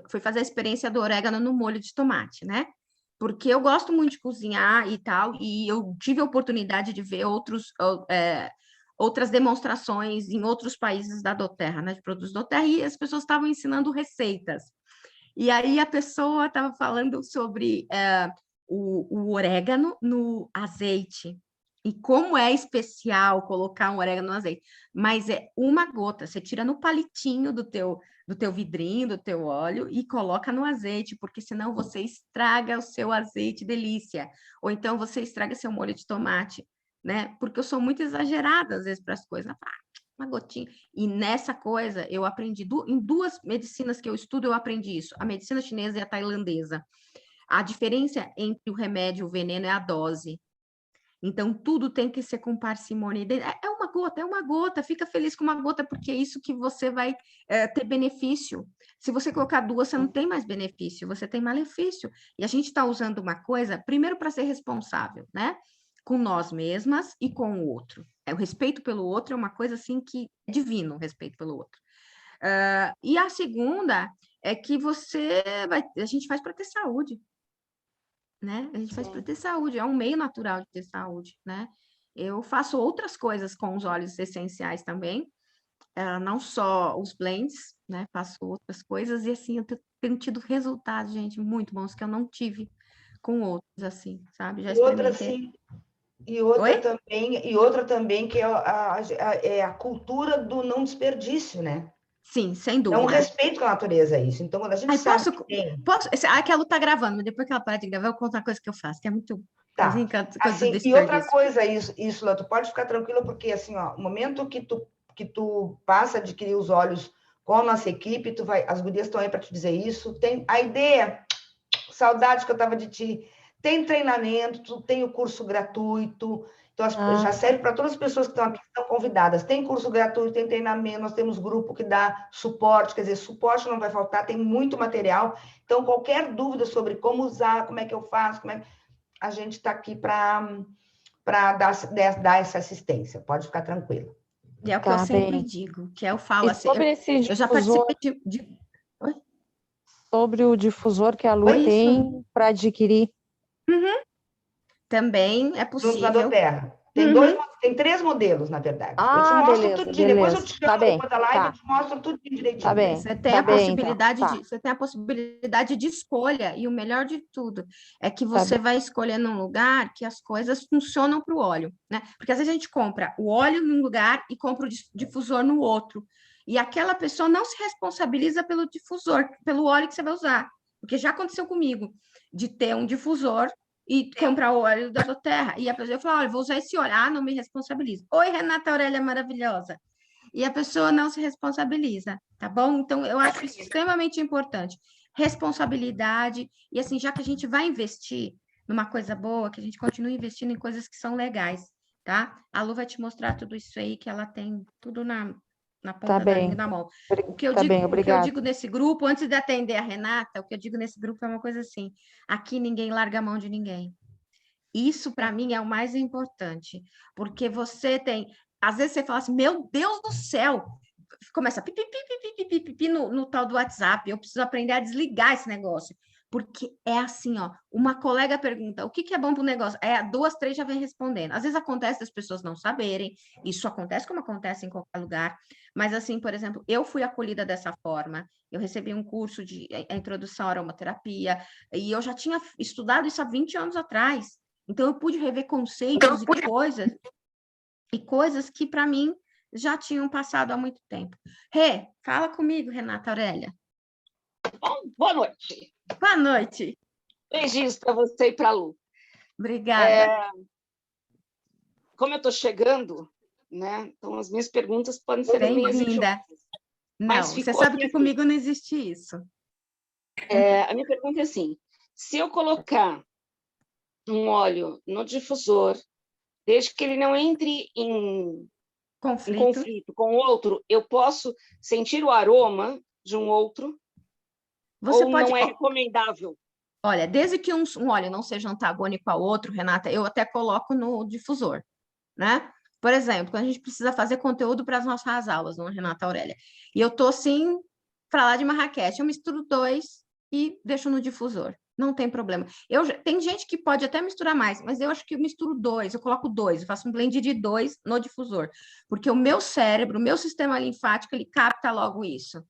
fui fazer a experiência do orégano no molho de tomate, né? Porque eu gosto muito de cozinhar e tal, e eu tive a oportunidade de ver outras demonstrações em outros países da doTERRA, né, de produtos doTERRA, e as pessoas estavam ensinando receitas. E aí a pessoa estava falando sobre o orégano no azeite. E como é especial colocar um orégano no azeite. Mas é uma gota, você tira no palitinho do teu vidrinho, do teu óleo, e coloca no azeite, porque senão você estraga o seu azeite delícia. Ou então você estraga seu molho de tomate, né? Porque eu sou muito exagerada, às vezes, para as coisas. Uma gotinha. E nessa coisa, eu aprendi, em 2 medicinas que eu estudo, eu aprendi isso, a medicina chinesa e a tailandesa. A diferença entre o remédio e o veneno é a dose. Então, tudo tem que ser com parcimônia. É uma gota, fica feliz com uma gota, porque é isso que você vai ter benefício. Se você colocar 2, você não tem mais benefício, você tem malefício. E a gente está usando uma coisa, primeiro, para ser responsável, né? Com nós mesmas e com o outro. O respeito pelo outro é uma coisa assim que é divino, o respeito pelo outro. E a segunda é que a gente faz para ter saúde, né? A gente faz para ter saúde, é um meio natural de ter saúde, né? Eu faço outras coisas com os óleos essenciais também, não só os blends, né? Faço outras coisas e assim eu tenho tido resultados, gente, muito bons que eu não tive com outros, assim, sabe? Já E outra, experimentei. assim, Oi? e outra também que é a cultura do não desperdício, né? Sim, sem É um dúvida. respeito com a natureza isso. Então, quando a gente Ai, sabe posso, que tem, posso, que ela tá gravando, mas depois que ela parar de gravar, eu conto uma coisa que eu faço, que é muito, assim, tá. coisa do Assim, e outra desperdício. coisa, isso, Lá, tu pode ficar tranquila, porque assim, ó, o momento que tu passa a adquirir os olhos com a nossa equipe, as gurias estão aí para te dizer isso. Tem a ideia, saudade que eu estava de ti. Tem treinamento, tem o curso gratuito. Então, já serve para todas as pessoas que estão aqui, que estão convidadas. Tem curso gratuito, tem treinamento, nós temos grupo que dá suporte, quer dizer, suporte não vai faltar, tem muito material. Então, qualquer dúvida sobre como usar, como é que eu faço, a gente está aqui para dar essa assistência. Pode ficar tranquila. E é o que eu Tá sempre bem. digo, que eu falo E assim, sobre esse eu já difusor, participei de... Oi? sobre o difusor que a Lu Oi, isso. tem para adquirir. Também é Juntos na possível. doTERRA. Tem 2 Uhum. Tem 3 modelos, na verdade. Eu te Ah, mostro beleza, tudinho. Depois eu beleza. te Tá chamo bem, depois da live, tá. eu te mostro tudo direitinho. Tá bem, Você tem tá a bem, então. possibilidade Tá, você tem a possibilidade de escolha, e o melhor de tudo é que tá você bem. vai escolher num lugar que as coisas funcionam para o óleo, né? Porque às vezes a gente compra o óleo num lugar e compra o difusor no outro. E aquela pessoa não se responsabiliza pelo difusor, pelo óleo que você vai usar. Porque já aconteceu comigo, de ter um difusor e comprar o óleo da doTERRA. E a pessoa fala, olha, vou usar esse óleo. Ah, não me responsabilizo. Oi, Renata Aurélia maravilhosa. E a pessoa não se responsabiliza, tá bom? Então, eu acho isso extremamente importante. Responsabilidade, e assim, já que a gente vai investir numa coisa boa, que a gente continue investindo em coisas que são legais, tá? A Lu vai te mostrar tudo isso aí, que ela tem tudo na Tá ponta da língua bem. da mão. Tá bem, O que eu obrigada. digo nesse grupo, antes de atender a Renata, o que eu digo nesse grupo é uma coisa assim: aqui ninguém larga a mão de ninguém. Isso, para mim, é o mais importante, porque você tem. Às vezes você fala assim, meu Deus do céu, começa pipi, pipi, pipi, pipi, pipi no tal do WhatsApp, eu preciso aprender a desligar esse negócio. Porque é assim, ó, uma colega pergunta, o que que é bom para o negócio? É, 2, 3 já vem respondendo. Às vezes acontece das pessoas não saberem, isso acontece como acontece em qualquer lugar, mas assim, por exemplo, eu fui acolhida dessa forma, eu recebi um curso de a introdução à aromaterapia, e eu já tinha estudado isso há 20 anos atrás. Então, eu pude rever conceitos e coisas que, para mim, já tinham passado há muito tempo. Rê, fala comigo, Renata Aurélia. Bom, boa noite. Boa noite. Beijinhos para você e para a Lu. Obrigada. Como eu estou chegando, né? Então as minhas perguntas podem ser meio Bem-vinda. Não, você sabe que comigo não existe isso. A minha pergunta é assim: se eu colocar um óleo no difusor, desde que ele não entre em conflito com outro, eu posso sentir o aroma de um outro? Você ou pode... não é recomendável? Olha, desde que um óleo não seja antagônico ao outro, Renata, eu até coloco no difusor, né? Por exemplo, quando a gente precisa fazer conteúdo para as nossas aulas, não, Renata Aurélia? E eu tô assim, para lá de Marrakech, eu misturo 2 e deixo no difusor. Não tem problema. Tem gente que pode até misturar mais, mas eu acho que eu misturo 2, eu coloco 2, eu faço um blend de 2 no difusor, porque o meu cérebro, o meu sistema linfático, ele capta logo isso.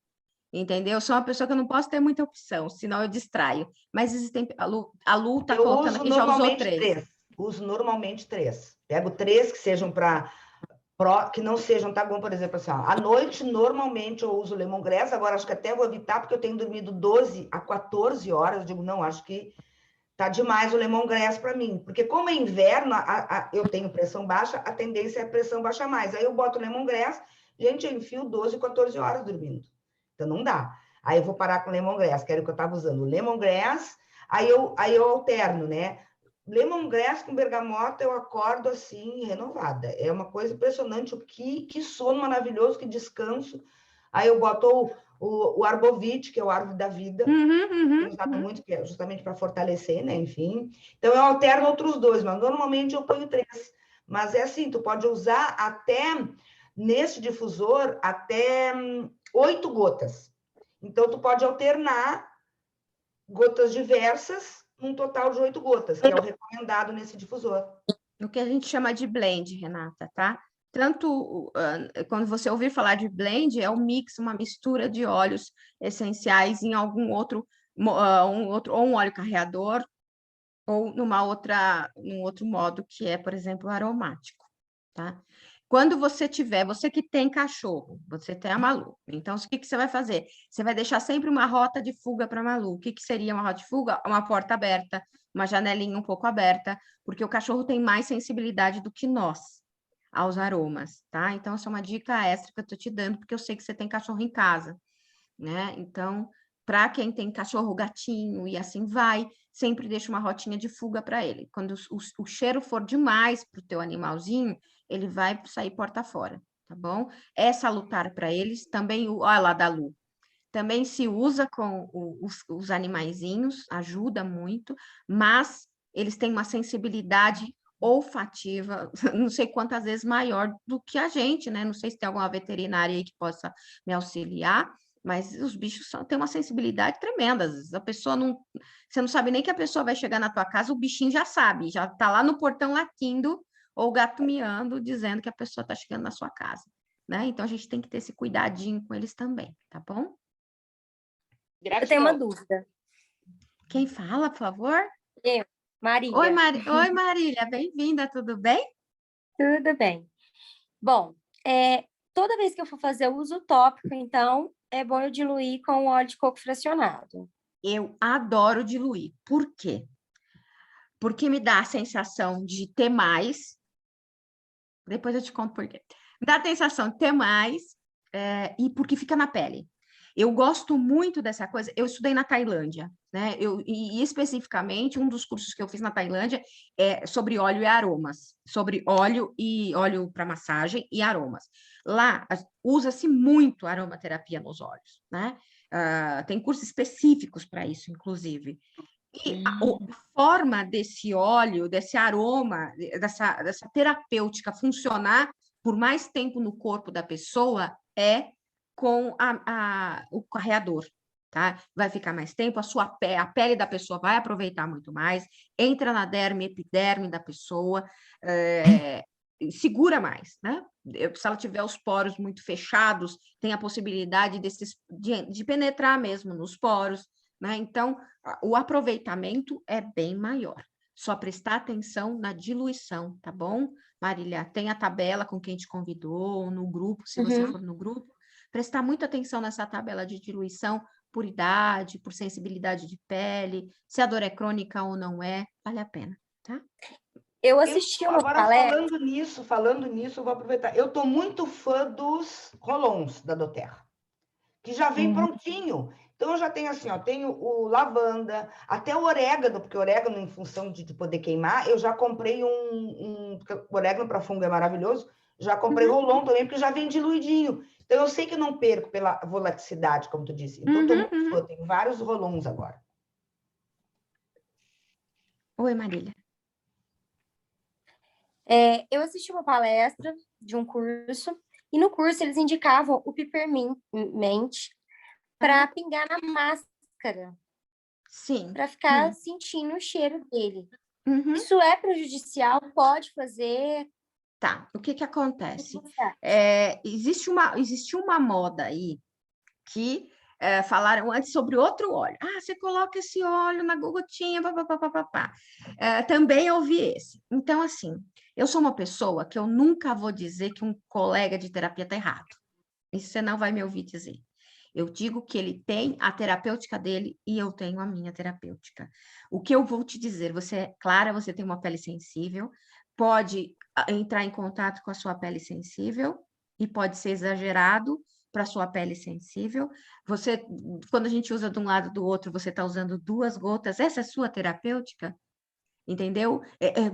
Entendeu? Eu sou uma pessoa que eu não posso ter muita opção, senão eu distraio. Mas existem. A Lu está colocando aqui, já usou 3. Uso normalmente 3. Pego 3 que sejam que não sejam, tá bom, por exemplo, assim, ó, à noite, normalmente eu uso lemongrass, agora acho que até vou evitar, porque eu tenho dormido 12 a 14 horas, eu digo, não, acho que tá demais o lemongrass para mim, porque como é inverno, eu tenho pressão baixa, a tendência é a pressão baixar mais, aí eu boto lemongrass, gente, eu enfio 12, 14 horas dormindo, então não dá, aí eu vou parar com lemongrass, que era o que eu estava usando, lemongrass, aí eu alterno, né, lemongrass com bergamota, eu acordo assim, renovada. É uma coisa impressionante. Que sono maravilhoso, que descanso. Aí eu boto o Arbovite, que é o árvore da vida. Tenho usado muito, que é justamente para fortalecer, né? Enfim. Então, eu alterno outros 2, mas normalmente eu ponho 3. Mas é assim, tu pode usar até, nesse difusor, até 8 gotas. Então, tu pode alternar gotas diversas, um total de 8 gotas, que é o recomendado nesse difusor. O que a gente chama de blend, Renata, tá? Tanto quando você ouvir falar de blend, é um mix, uma mistura de óleos essenciais em algum outro, ou um óleo carreador, ou num outro modo, que é, por exemplo, aromático, tá? Quando você que tem cachorro, você tem a Malu. Então, o que você vai fazer? Você vai deixar sempre uma rota de fuga para a Malu. O que seria uma rota de fuga? Uma porta aberta, uma janelinha um pouco aberta, porque o cachorro tem mais sensibilidade do que nós aos aromas, tá? Então, essa é uma dica extra que eu estou te dando, porque eu sei que você tem cachorro em casa, né? Então, para quem tem cachorro, gatinho e assim vai, sempre deixa uma rotinha de fuga para ele. Quando o cheiro for demais para o teu animalzinho, ele vai sair porta fora, tá bom? É salutar para eles, também, olha lá da Lu, também se usa com os animaizinhos, ajuda muito, mas eles têm uma sensibilidade olfativa, não sei quantas vezes maior do que a gente, né? Não sei se tem alguma veterinária aí que possa me auxiliar, mas os bichos têm uma sensibilidade tremenda. Às vezes a pessoa não... Você não sabe nem que a pessoa vai chegar na tua casa, o bichinho já sabe, já tá lá no portão latindo ou o gato miando, dizendo que a pessoa está chegando na sua casa, né? Então, a gente tem que ter esse cuidadinho com eles também, tá bom? Eu tenho uma dúvida. Quem fala, por favor? Eu, Marília. Oi, Marília, bem-vinda, tudo bem? Tudo bem. Bom, toda vez que eu for fazer o uso tópico, então, é bom eu diluir com óleo de coco fracionado. Eu adoro diluir. Por quê? Porque me dá a sensação de ter mais. Depois eu te conto por quê. Me dá a sensação de ter mais e porque fica na pele. Eu gosto muito dessa coisa. Eu estudei na Tailândia, né? E especificamente, um dos cursos que eu fiz na Tailândia é sobre óleo e aromas. Sobre óleo para massagem e aromas. Lá, usa-se muito aromaterapia nos olhos, né? Tem cursos específicos para isso, inclusive. E a forma desse óleo, desse aroma, dessa terapêutica funcionar por mais tempo no corpo da pessoa é com o carreador, tá? Vai ficar mais tempo, a pele da pessoa vai aproveitar muito mais, entra na derme, epiderme da pessoa, segura mais, né? Se ela tiver os poros muito fechados, tem a possibilidade de penetrar mesmo nos poros, né? Então, o aproveitamento é bem maior. Só prestar atenção na diluição, tá bom? Marília, tem a tabela com quem te convidou, no grupo, se você for no grupo, prestar muita atenção nessa tabela de diluição por idade, por sensibilidade de pele, se a dor é crônica ou não é, vale a pena, tá? Eu assisti uma palestra... Falando nisso, eu vou aproveitar. Eu estou muito fã dos rolons da doTERRA, que já vem prontinho. Então, eu já tenho assim, ó, tenho o lavanda, até o orégano, porque o orégano, em função de poder queimar, eu já comprei porque o orégano para fungo é maravilhoso, já comprei rolon também, porque já vem diluidinho. Então, eu sei que eu não perco pela volaticidade, como tu disse. Então, eu tenho vários rolons agora. Oi, Marília. Eu assisti uma palestra de um curso, e no curso eles indicavam o peppermint para pingar na máscara. Sim. Para ficar sentindo o cheiro dele. Isso é prejudicial? Pode fazer? Tá, o que acontece? Existe uma moda aí que falaram antes sobre outro óleo. Você coloca esse óleo na gotinha, papapá. Também ouvi esse. Então, assim, eu sou uma pessoa que eu nunca vou dizer que um colega de terapia está errado. Isso você não vai me ouvir dizer. Eu digo que ele tem a terapêutica dele e eu tenho a minha terapêutica. O que eu vou te dizer, Clara, você tem uma pele sensível, pode entrar em contato com a sua pele sensível e pode ser exagerado para a sua pele sensível. Quando a gente usa de um lado do outro, você está usando 2 gotas, essa é a sua terapêutica? Entendeu?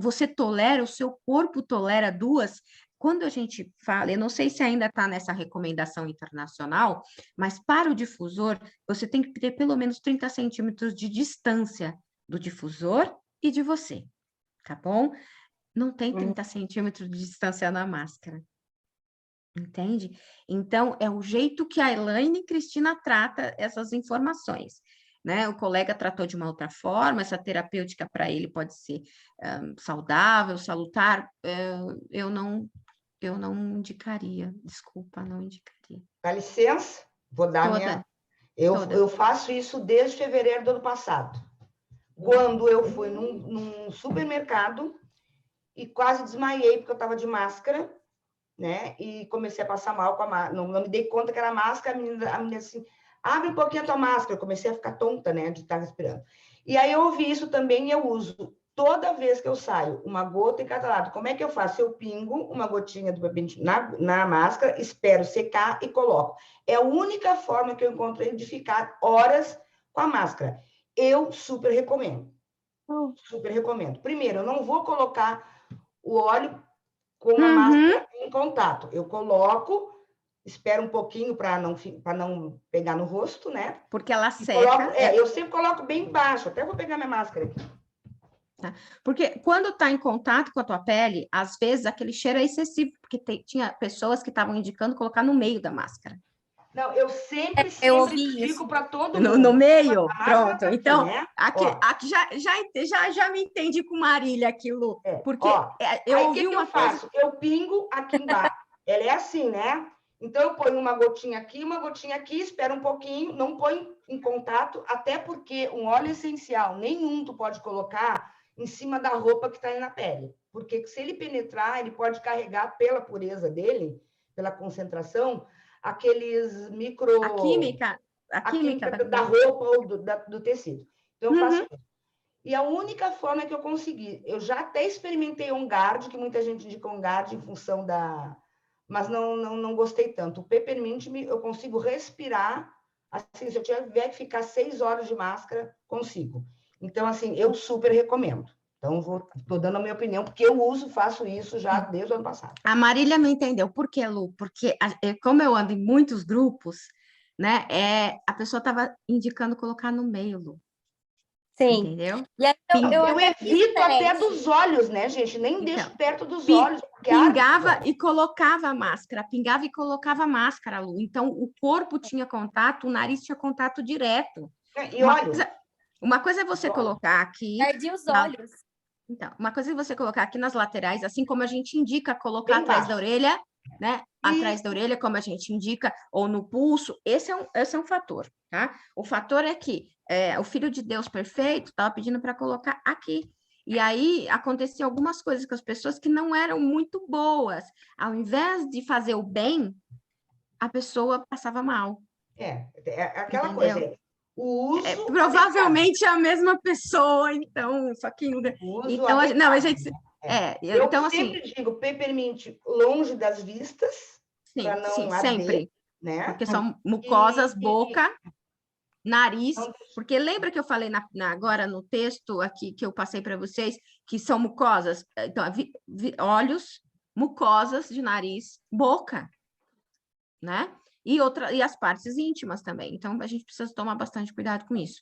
Você tolera, o seu corpo tolera 2. Quando a gente fala, eu não sei se ainda está nessa recomendação internacional, mas para o difusor, você tem que ter pelo menos 30 centímetros de distância do difusor e de você, tá bom? Não tem 30 centímetros de distância na máscara. Entende? Então, é o jeito que a Elaine Cristina trata essas informações. Né? O colega tratou de uma outra forma, essa terapêutica para ele pode ser saudável, salutar, eu não indicaria, desculpa, não indicaria. Dá licença, vou dar minha... Eu faço isso desde fevereiro do ano passado, quando eu fui num supermercado e quase desmaiei, porque eu estava de máscara, né? E comecei a passar mal com a máscara, não me dei conta que era máscara, a menina assim... Abre um pouquinho a tua máscara. Eu comecei a ficar tonta, né, de estar respirando. E aí eu ouvi isso também e eu uso toda vez que eu saio, uma gota em cada lado. Como é que eu faço? Eu pingo uma gotinha do peppermint na máscara, espero secar e coloco. É a única forma que eu encontrei de ficar horas com a máscara. Eu super recomendo. Super recomendo. Primeiro, eu não vou colocar o óleo com a máscara em contato. Eu coloco... Espero um pouquinho para não pegar no rosto, né? Porque ela seca. Eu sempre coloco bem baixo. Até vou pegar minha máscara aqui. Tá? Porque quando está em contato com a tua pele, às vezes aquele cheiro é excessivo, porque tinha pessoas que estavam indicando colocar no meio da máscara. Não, eu sempre ouvi digo isso. para todo mundo. No meio, A máscara pronto. tá aqui, Então, né? aqui já me entendi com Marília aqui, Lu. Porque eu aí, ouvi que uma eu coisa... faço? Eu pingo aqui embaixo. Ela é assim, né? Então, eu ponho uma gotinha aqui, espero um pouquinho, não põe em contato, até porque um óleo essencial, nenhum tu pode colocar em cima da roupa que está aí na pele. Porque se ele penetrar, ele pode carregar pela pureza dele, pela concentração, aqueles micro... A química da roupa ou do tecido. Então, eu faço isso. E a única forma que eu consegui, eu já até experimentei On Guard, que muita gente indica On Guard em função da... Mas não gostei tanto. O Peppermint, eu consigo respirar, assim, se eu tiver que ficar 6 horas de máscara, consigo. Então, assim, eu super recomendo. Então, estou dando a minha opinião, porque eu faço isso já desde o ano passado. A Marília não entendeu. Por quê, Lu? Porque, como eu ando em muitos grupos, né, a pessoa estava indicando colocar no meio, Lu. Sim. Entendeu? E aí eu evito até dos olhos, né, gente? Nem deixo perto dos olhos. Pingava e colocava a máscara. Pingava e colocava a máscara, Lu. Então, o corpo tinha contato, o nariz tinha contato direto. E olhos? Uma coisa é você colocar aqui... Perdi os olhos. Então, uma coisa é você colocar aqui nas laterais, assim como a gente indica colocar atrás da orelha, né? Atrás da orelha, como a gente indica, ou no pulso. Esse é um fator, tá? O fator é que o Filho de Deus perfeito estava pedindo para colocar aqui. E aí aconteciam algumas coisas com as pessoas que não eram muito boas. Ao invés de fazer o bem, a pessoa passava mal. É aquela Entendeu? coisa. O uso provavelmente é a mesma pessoa, então, só que... Então, não, a gente... eu então, sempre assim, digo Peppermint longe das vistas, para não arder, sempre, né? Porque são mucosas, boca, nariz, porque lembra que eu falei agora no texto aqui que eu passei para vocês, que são mucosas, então, olhos, mucosas de nariz, boca, né? E as partes íntimas também. Então, a gente precisa tomar bastante cuidado com isso.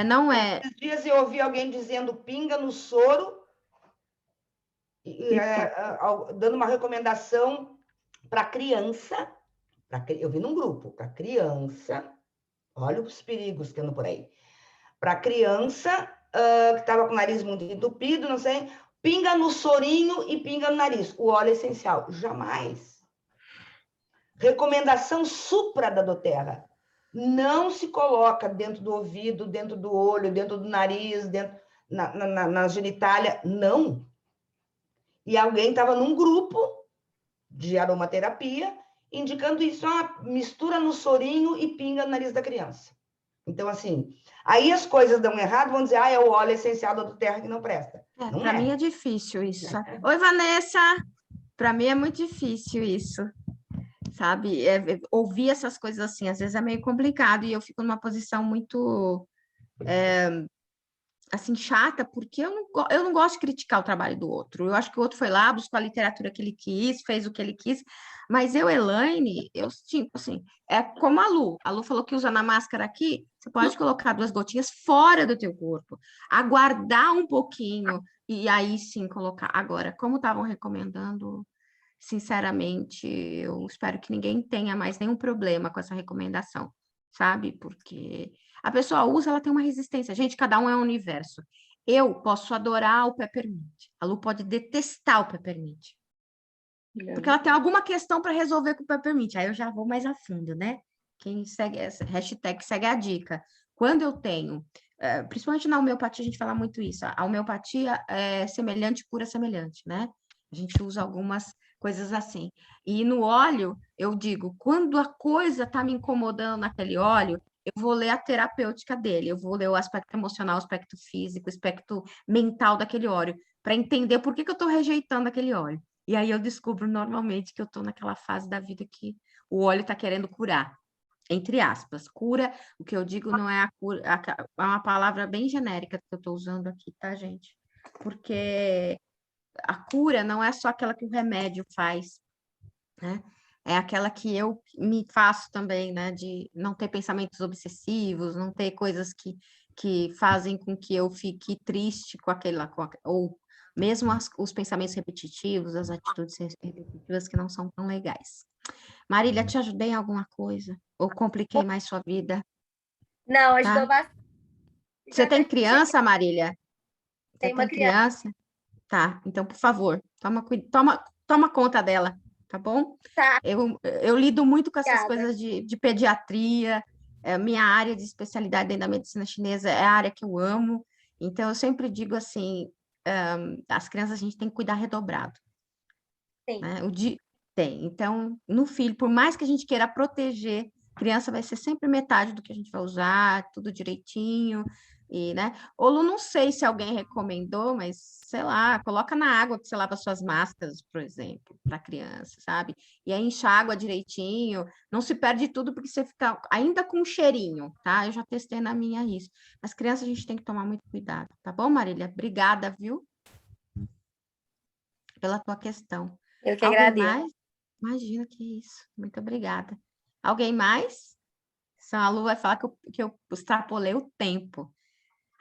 Não é... Esses dias eu ouvi alguém dizendo pinga no soro, dando uma recomendação para criança, eu vi num grupo, para criança, olha os perigos que andam por aí, para criança que estava com o nariz muito entupido, não sei, pinga no sorinho e pinga no nariz, o óleo essencial, jamais. Recomendação supra da doTERRA, não se coloca dentro do ouvido, dentro do olho, dentro do nariz, na genitália, não. E alguém estava num grupo de aromaterapia indicando isso, mistura no sorinho e pinga no nariz da criança. Então, assim, aí as coisas dão errado, vão dizer, é o óleo essencial da doTERRA que não presta. Para mim é difícil isso. Oi, Vanessa! Para mim é muito difícil isso. Sabe? Ouvir essas coisas assim, às vezes é meio complicado e eu fico numa posição muito assim, chata, porque eu não gosto de criticar o trabalho do outro. Eu acho que o outro foi lá, buscou a literatura que ele quis, fez o que ele quis, mas Elaine, tipo assim, é como a Lu falou que usa na máscara aqui, você pode colocar 2 gotinhas fora do teu corpo, aguardar um pouquinho e aí sim colocar. Agora, como estavam recomendando, sinceramente, eu espero que ninguém tenha mais nenhum problema com essa recomendação, sabe? Porque a pessoa usa, ela tem uma resistência. Gente, cada um é um universo. Eu posso adorar o Peppermint. A Lu pode detestar o Peppermint. Porque ela tem alguma questão para resolver com o Peppermint. Aí eu já vou mais a fundo, né? Quem segue essa hashtag segue a dica. Quando eu tenho, principalmente na homeopatia, a gente fala muito isso. A homeopatia é semelhante, cura semelhante, né? A gente usa algumas coisas assim. E no óleo, eu digo, quando a coisa está me incomodando naquele óleo, eu vou ler a terapêutica dele, eu vou ler o aspecto emocional, o aspecto físico, o aspecto mental daquele óleo, para entender por que eu estou rejeitando aquele óleo. E aí eu descubro normalmente que eu estou naquela fase da vida que o óleo está querendo curar. Entre aspas, cura, o que eu digo não é a cura, é uma palavra bem genérica que eu estou usando aqui, tá, gente? Porque a cura não é só aquela que o remédio faz, né? É aquela que eu me faço também, né? De não ter pensamentos obsessivos, não ter coisas que fazem com que eu fique triste com ou mesmo os pensamentos repetitivos, as atitudes repetitivas que não são tão legais. Marília, te ajudei em alguma coisa? Ou compliquei mais sua vida? Não, ajudou Tá? bastante. Você tem criança, Marília? Você Tem uma tem criança? Tá, então, por favor, toma conta dela, tá bom? Tá, Eu lido muito com essas obrigada. coisas de pediatria, minha área de especialidade dentro da medicina chinesa é a área que eu amo, então eu sempre digo assim, as crianças a gente tem que cuidar redobrado, Sim. né? Tem, então, no filho, por mais que a gente queira proteger, criança vai ser sempre metade do que a gente vai usar, tudo direitinho, e, né? Ou não sei se alguém recomendou, mas, sei lá, coloca na água que você lava suas máscaras, por exemplo, para criança, sabe? E aí enxágua direitinho, não se perde tudo porque você fica ainda com um cheirinho, tá? Eu já testei na minha isso. Mas criança a gente tem que tomar muito cuidado, tá bom, Marília? Obrigada, viu? Pela tua questão. Eu que Alguém agradeço. mais? Imagina que isso. Muito obrigada. Alguém mais? Senão a Lu vai falar que eu extrapolei o tempo.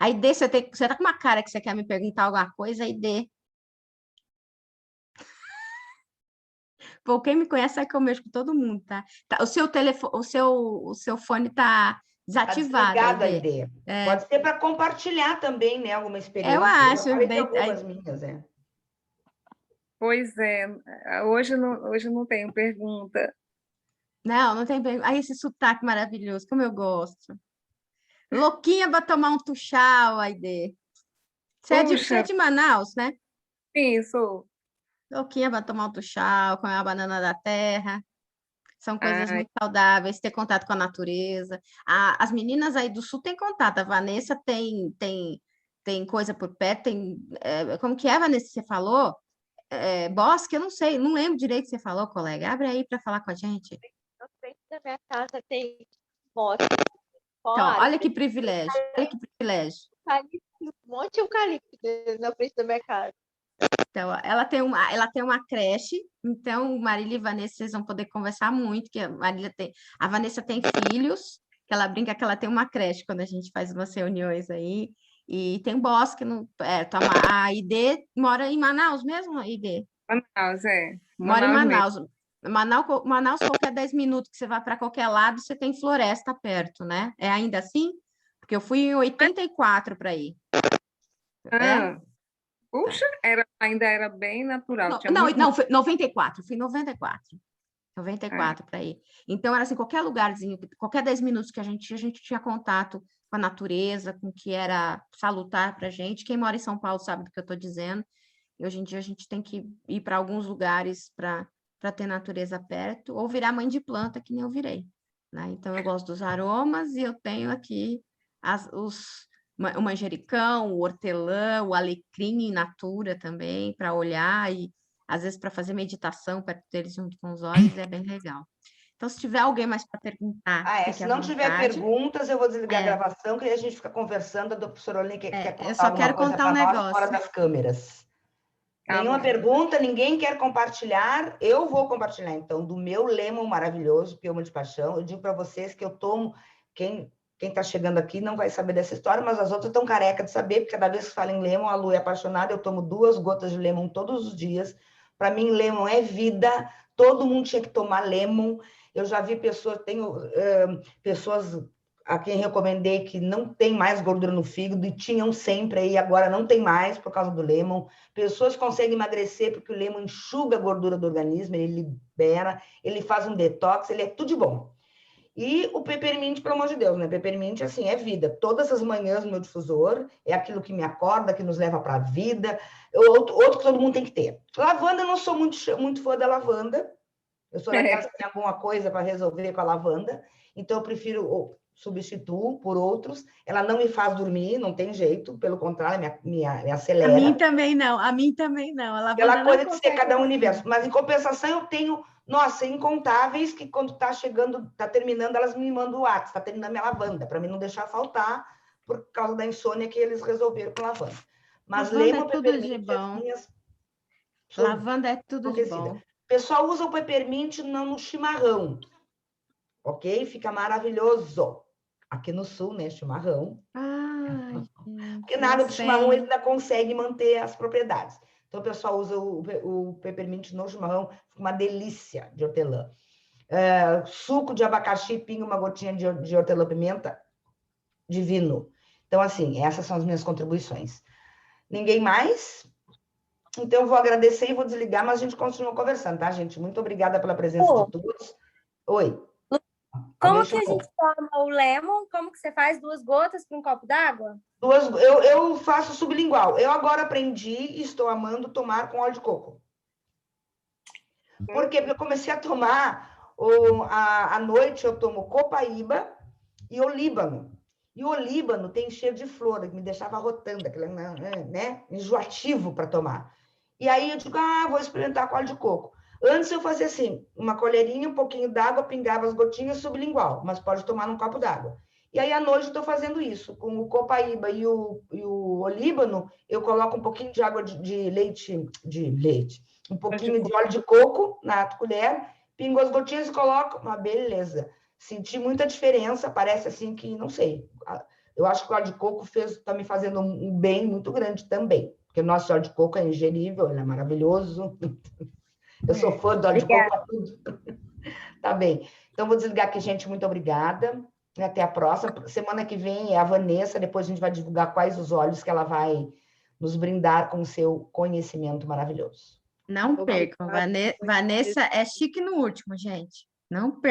Aí, Dê, você tá com uma cara que você quer me perguntar alguma coisa, aí, Dê. Pô, quem me conhece sabe que eu mexo com todo mundo, tá? O seu telefone, o seu fone tá Tá desativado, aí, desligada a Dê. ideia. Pode ser para compartilhar também, né? Alguma Eu experiência. Eu já acho. falei de algumas minhas, Pois é, hoje não tenho pergunta. Não tem bem. Aí, esse sotaque maravilhoso, como eu gosto. Louquinha para tomar um tuchau, aí, Dê. Você é Puxa, de Manaus, né? sim, sou. Louquinha para tomar um tuchau, comer uma banana da terra. São coisas Ai, muito saudáveis, ter contato com a natureza. As meninas aí do sul têm contato. A Vanessa tem coisa por perto, como que é, Vanessa, que você falou? Bosque, eu não sei, não lembro direito o que você falou, colega. Abre aí para falar com a gente. Na frente da minha casa tem moto, Então, fora, olha que privilégio, olha que privilégio. um monte de eucalipto na frente da minha casa. Então, ela tem uma creche, então Marília e Vanessa, vocês vão poder conversar muito, que a Vanessa tem filhos, que ela brinca que ela tem uma creche quando a gente faz umas reuniões aí, e tem bosque, a ID mora em Manaus mesmo, ID? Manaus, é. Mora em Manaus Manaus. Manaus, qualquer 10 minutos que você vai para qualquer lado, você tem floresta perto, né? É ainda assim? Porque eu fui em 84 para ir. mesmo. É? Puxa, ainda era bem natural. Não, Tinha não, muito não, foi 94, fui em 94. é. 94 para ir. Então, era assim, qualquer lugarzinho, qualquer 10 minutos que a gente tinha contato com a natureza, com o que era salutar para a gente. Quem mora em São Paulo sabe do que eu estou dizendo. E hoje em dia a gente tem que ir para alguns lugares para ter natureza perto, ou virar mãe de planta, que nem eu virei. Né? Então, eu gosto dos aromas e eu tenho aqui o manjericão, o hortelã, o alecrim in natura também, para olhar e, às vezes, para fazer meditação perto deles junto com os olhos, é bem legal. Então, se tiver alguém mais para perguntar, fique se à não tiver vontade. perguntas, eu vou desligar a gravação, que aí a gente fica conversando. A professora Olin quer Eu contar só alguma quero coisa contar um para nós fora negócio. das câmeras. Tá Nenhuma bom. pergunta, ninguém quer compartilhar. Eu vou compartilhar, então, do meu lemon maravilhoso, que eu amo de paixão. Eu digo para vocês que eu tomo... Quem está chegando aqui não vai saber dessa história, mas as outras estão careca de saber, porque cada vez que fala em lemon, a Lu é apaixonada. Eu tomo 2 gotas de lemon todos os dias. Para mim, lemon é vida. Todo mundo tinha que tomar lemon. Eu já vi pessoas, pessoas a quem recomendei que não tem mais gordura no fígado e tinham sempre aí, agora não tem mais por causa do lemon. Pessoas conseguem emagrecer porque o lemon enxuga a gordura do organismo, ele libera, ele faz um detox, ele é tudo de bom. E o peppermint, pelo amor de Deus, né? Peppermint, assim, é vida. Todas as manhãs no meu difusor, é aquilo que me acorda, que nos leva para a vida. Outro que todo mundo tem que ter. Lavanda, eu não sou muito fã da lavanda. Eu sou daquelas que tem alguma coisa para resolver com a lavanda. Então, eu prefiro substituo por outros. Ela não me faz dormir, não tem jeito. Pelo contrário, me acelera. A mim também não. A lavanda Aquela coisa não de ser cada consegue. universo. Mas, em compensação, eu tenho, nossa, incontáveis que quando está chegando, está terminando, elas me mandam o WhatsApp, está terminando minha lavanda, para mim não deixar faltar, por causa da insônia que eles resolveram com lavanda. Mas Lavanda lemon, é tudo de peppermint, as bom. minhas... Lavanda é tudo de bom. O pessoal usa o peppermint no chimarrão, ok? Fica maravilhoso. Aqui no sul, né, chimarrão. Ai, porque na água do chimarrão ele ainda consegue manter as propriedades. Então, o pessoal usa o peppermint no chimarrão, fica uma delícia de hortelã. Suco de abacaxi, pinga uma gotinha de hortelã-pimenta, divino. Então, assim, essas são as minhas contribuições. Ninguém mais? Então, eu vou agradecer e vou desligar, mas a gente continua conversando, tá, gente? Muito obrigada pela presença de todos. Oi. Como que a gente toma o lemon? Como que você faz 2 gotas para um copo d'água? Eu faço sublingual. Eu agora aprendi e estou amando tomar com óleo de coco. Por quê? Porque eu comecei a tomar, à noite eu tomo copaíba e olíbano. E o olíbano tem cheiro de flor, que me deixava rotando, aquele, né, enjoativo para tomar. E aí eu digo, vou experimentar com óleo de coco. Antes eu fazia assim, uma colherinha, um pouquinho d'água, pingava as gotinhas sublingual, mas pode tomar num copo d'água. E aí à noite eu estou fazendo isso, com o copaíba e o olíbano, eu coloco um pouquinho de água de leite, um pouquinho de óleo de coco na colher, pingo as gotinhas e coloco, uma beleza. Senti muita diferença, parece assim que, não sei, eu acho que o óleo de coco está me fazendo um bem muito grande também, porque o nosso óleo de coco é ingerível, ele é maravilhoso. Eu sou fã do óleo de coco para tudo. Tá bem. Então, vou desligar aqui, gente. Muito obrigada. Até a próxima. Semana que vem é a Vanessa, depois a gente vai divulgar quais os óleos que ela vai nos brindar com o seu conhecimento maravilhoso. Não percam. Vanessa é chique no último, gente. Não percam.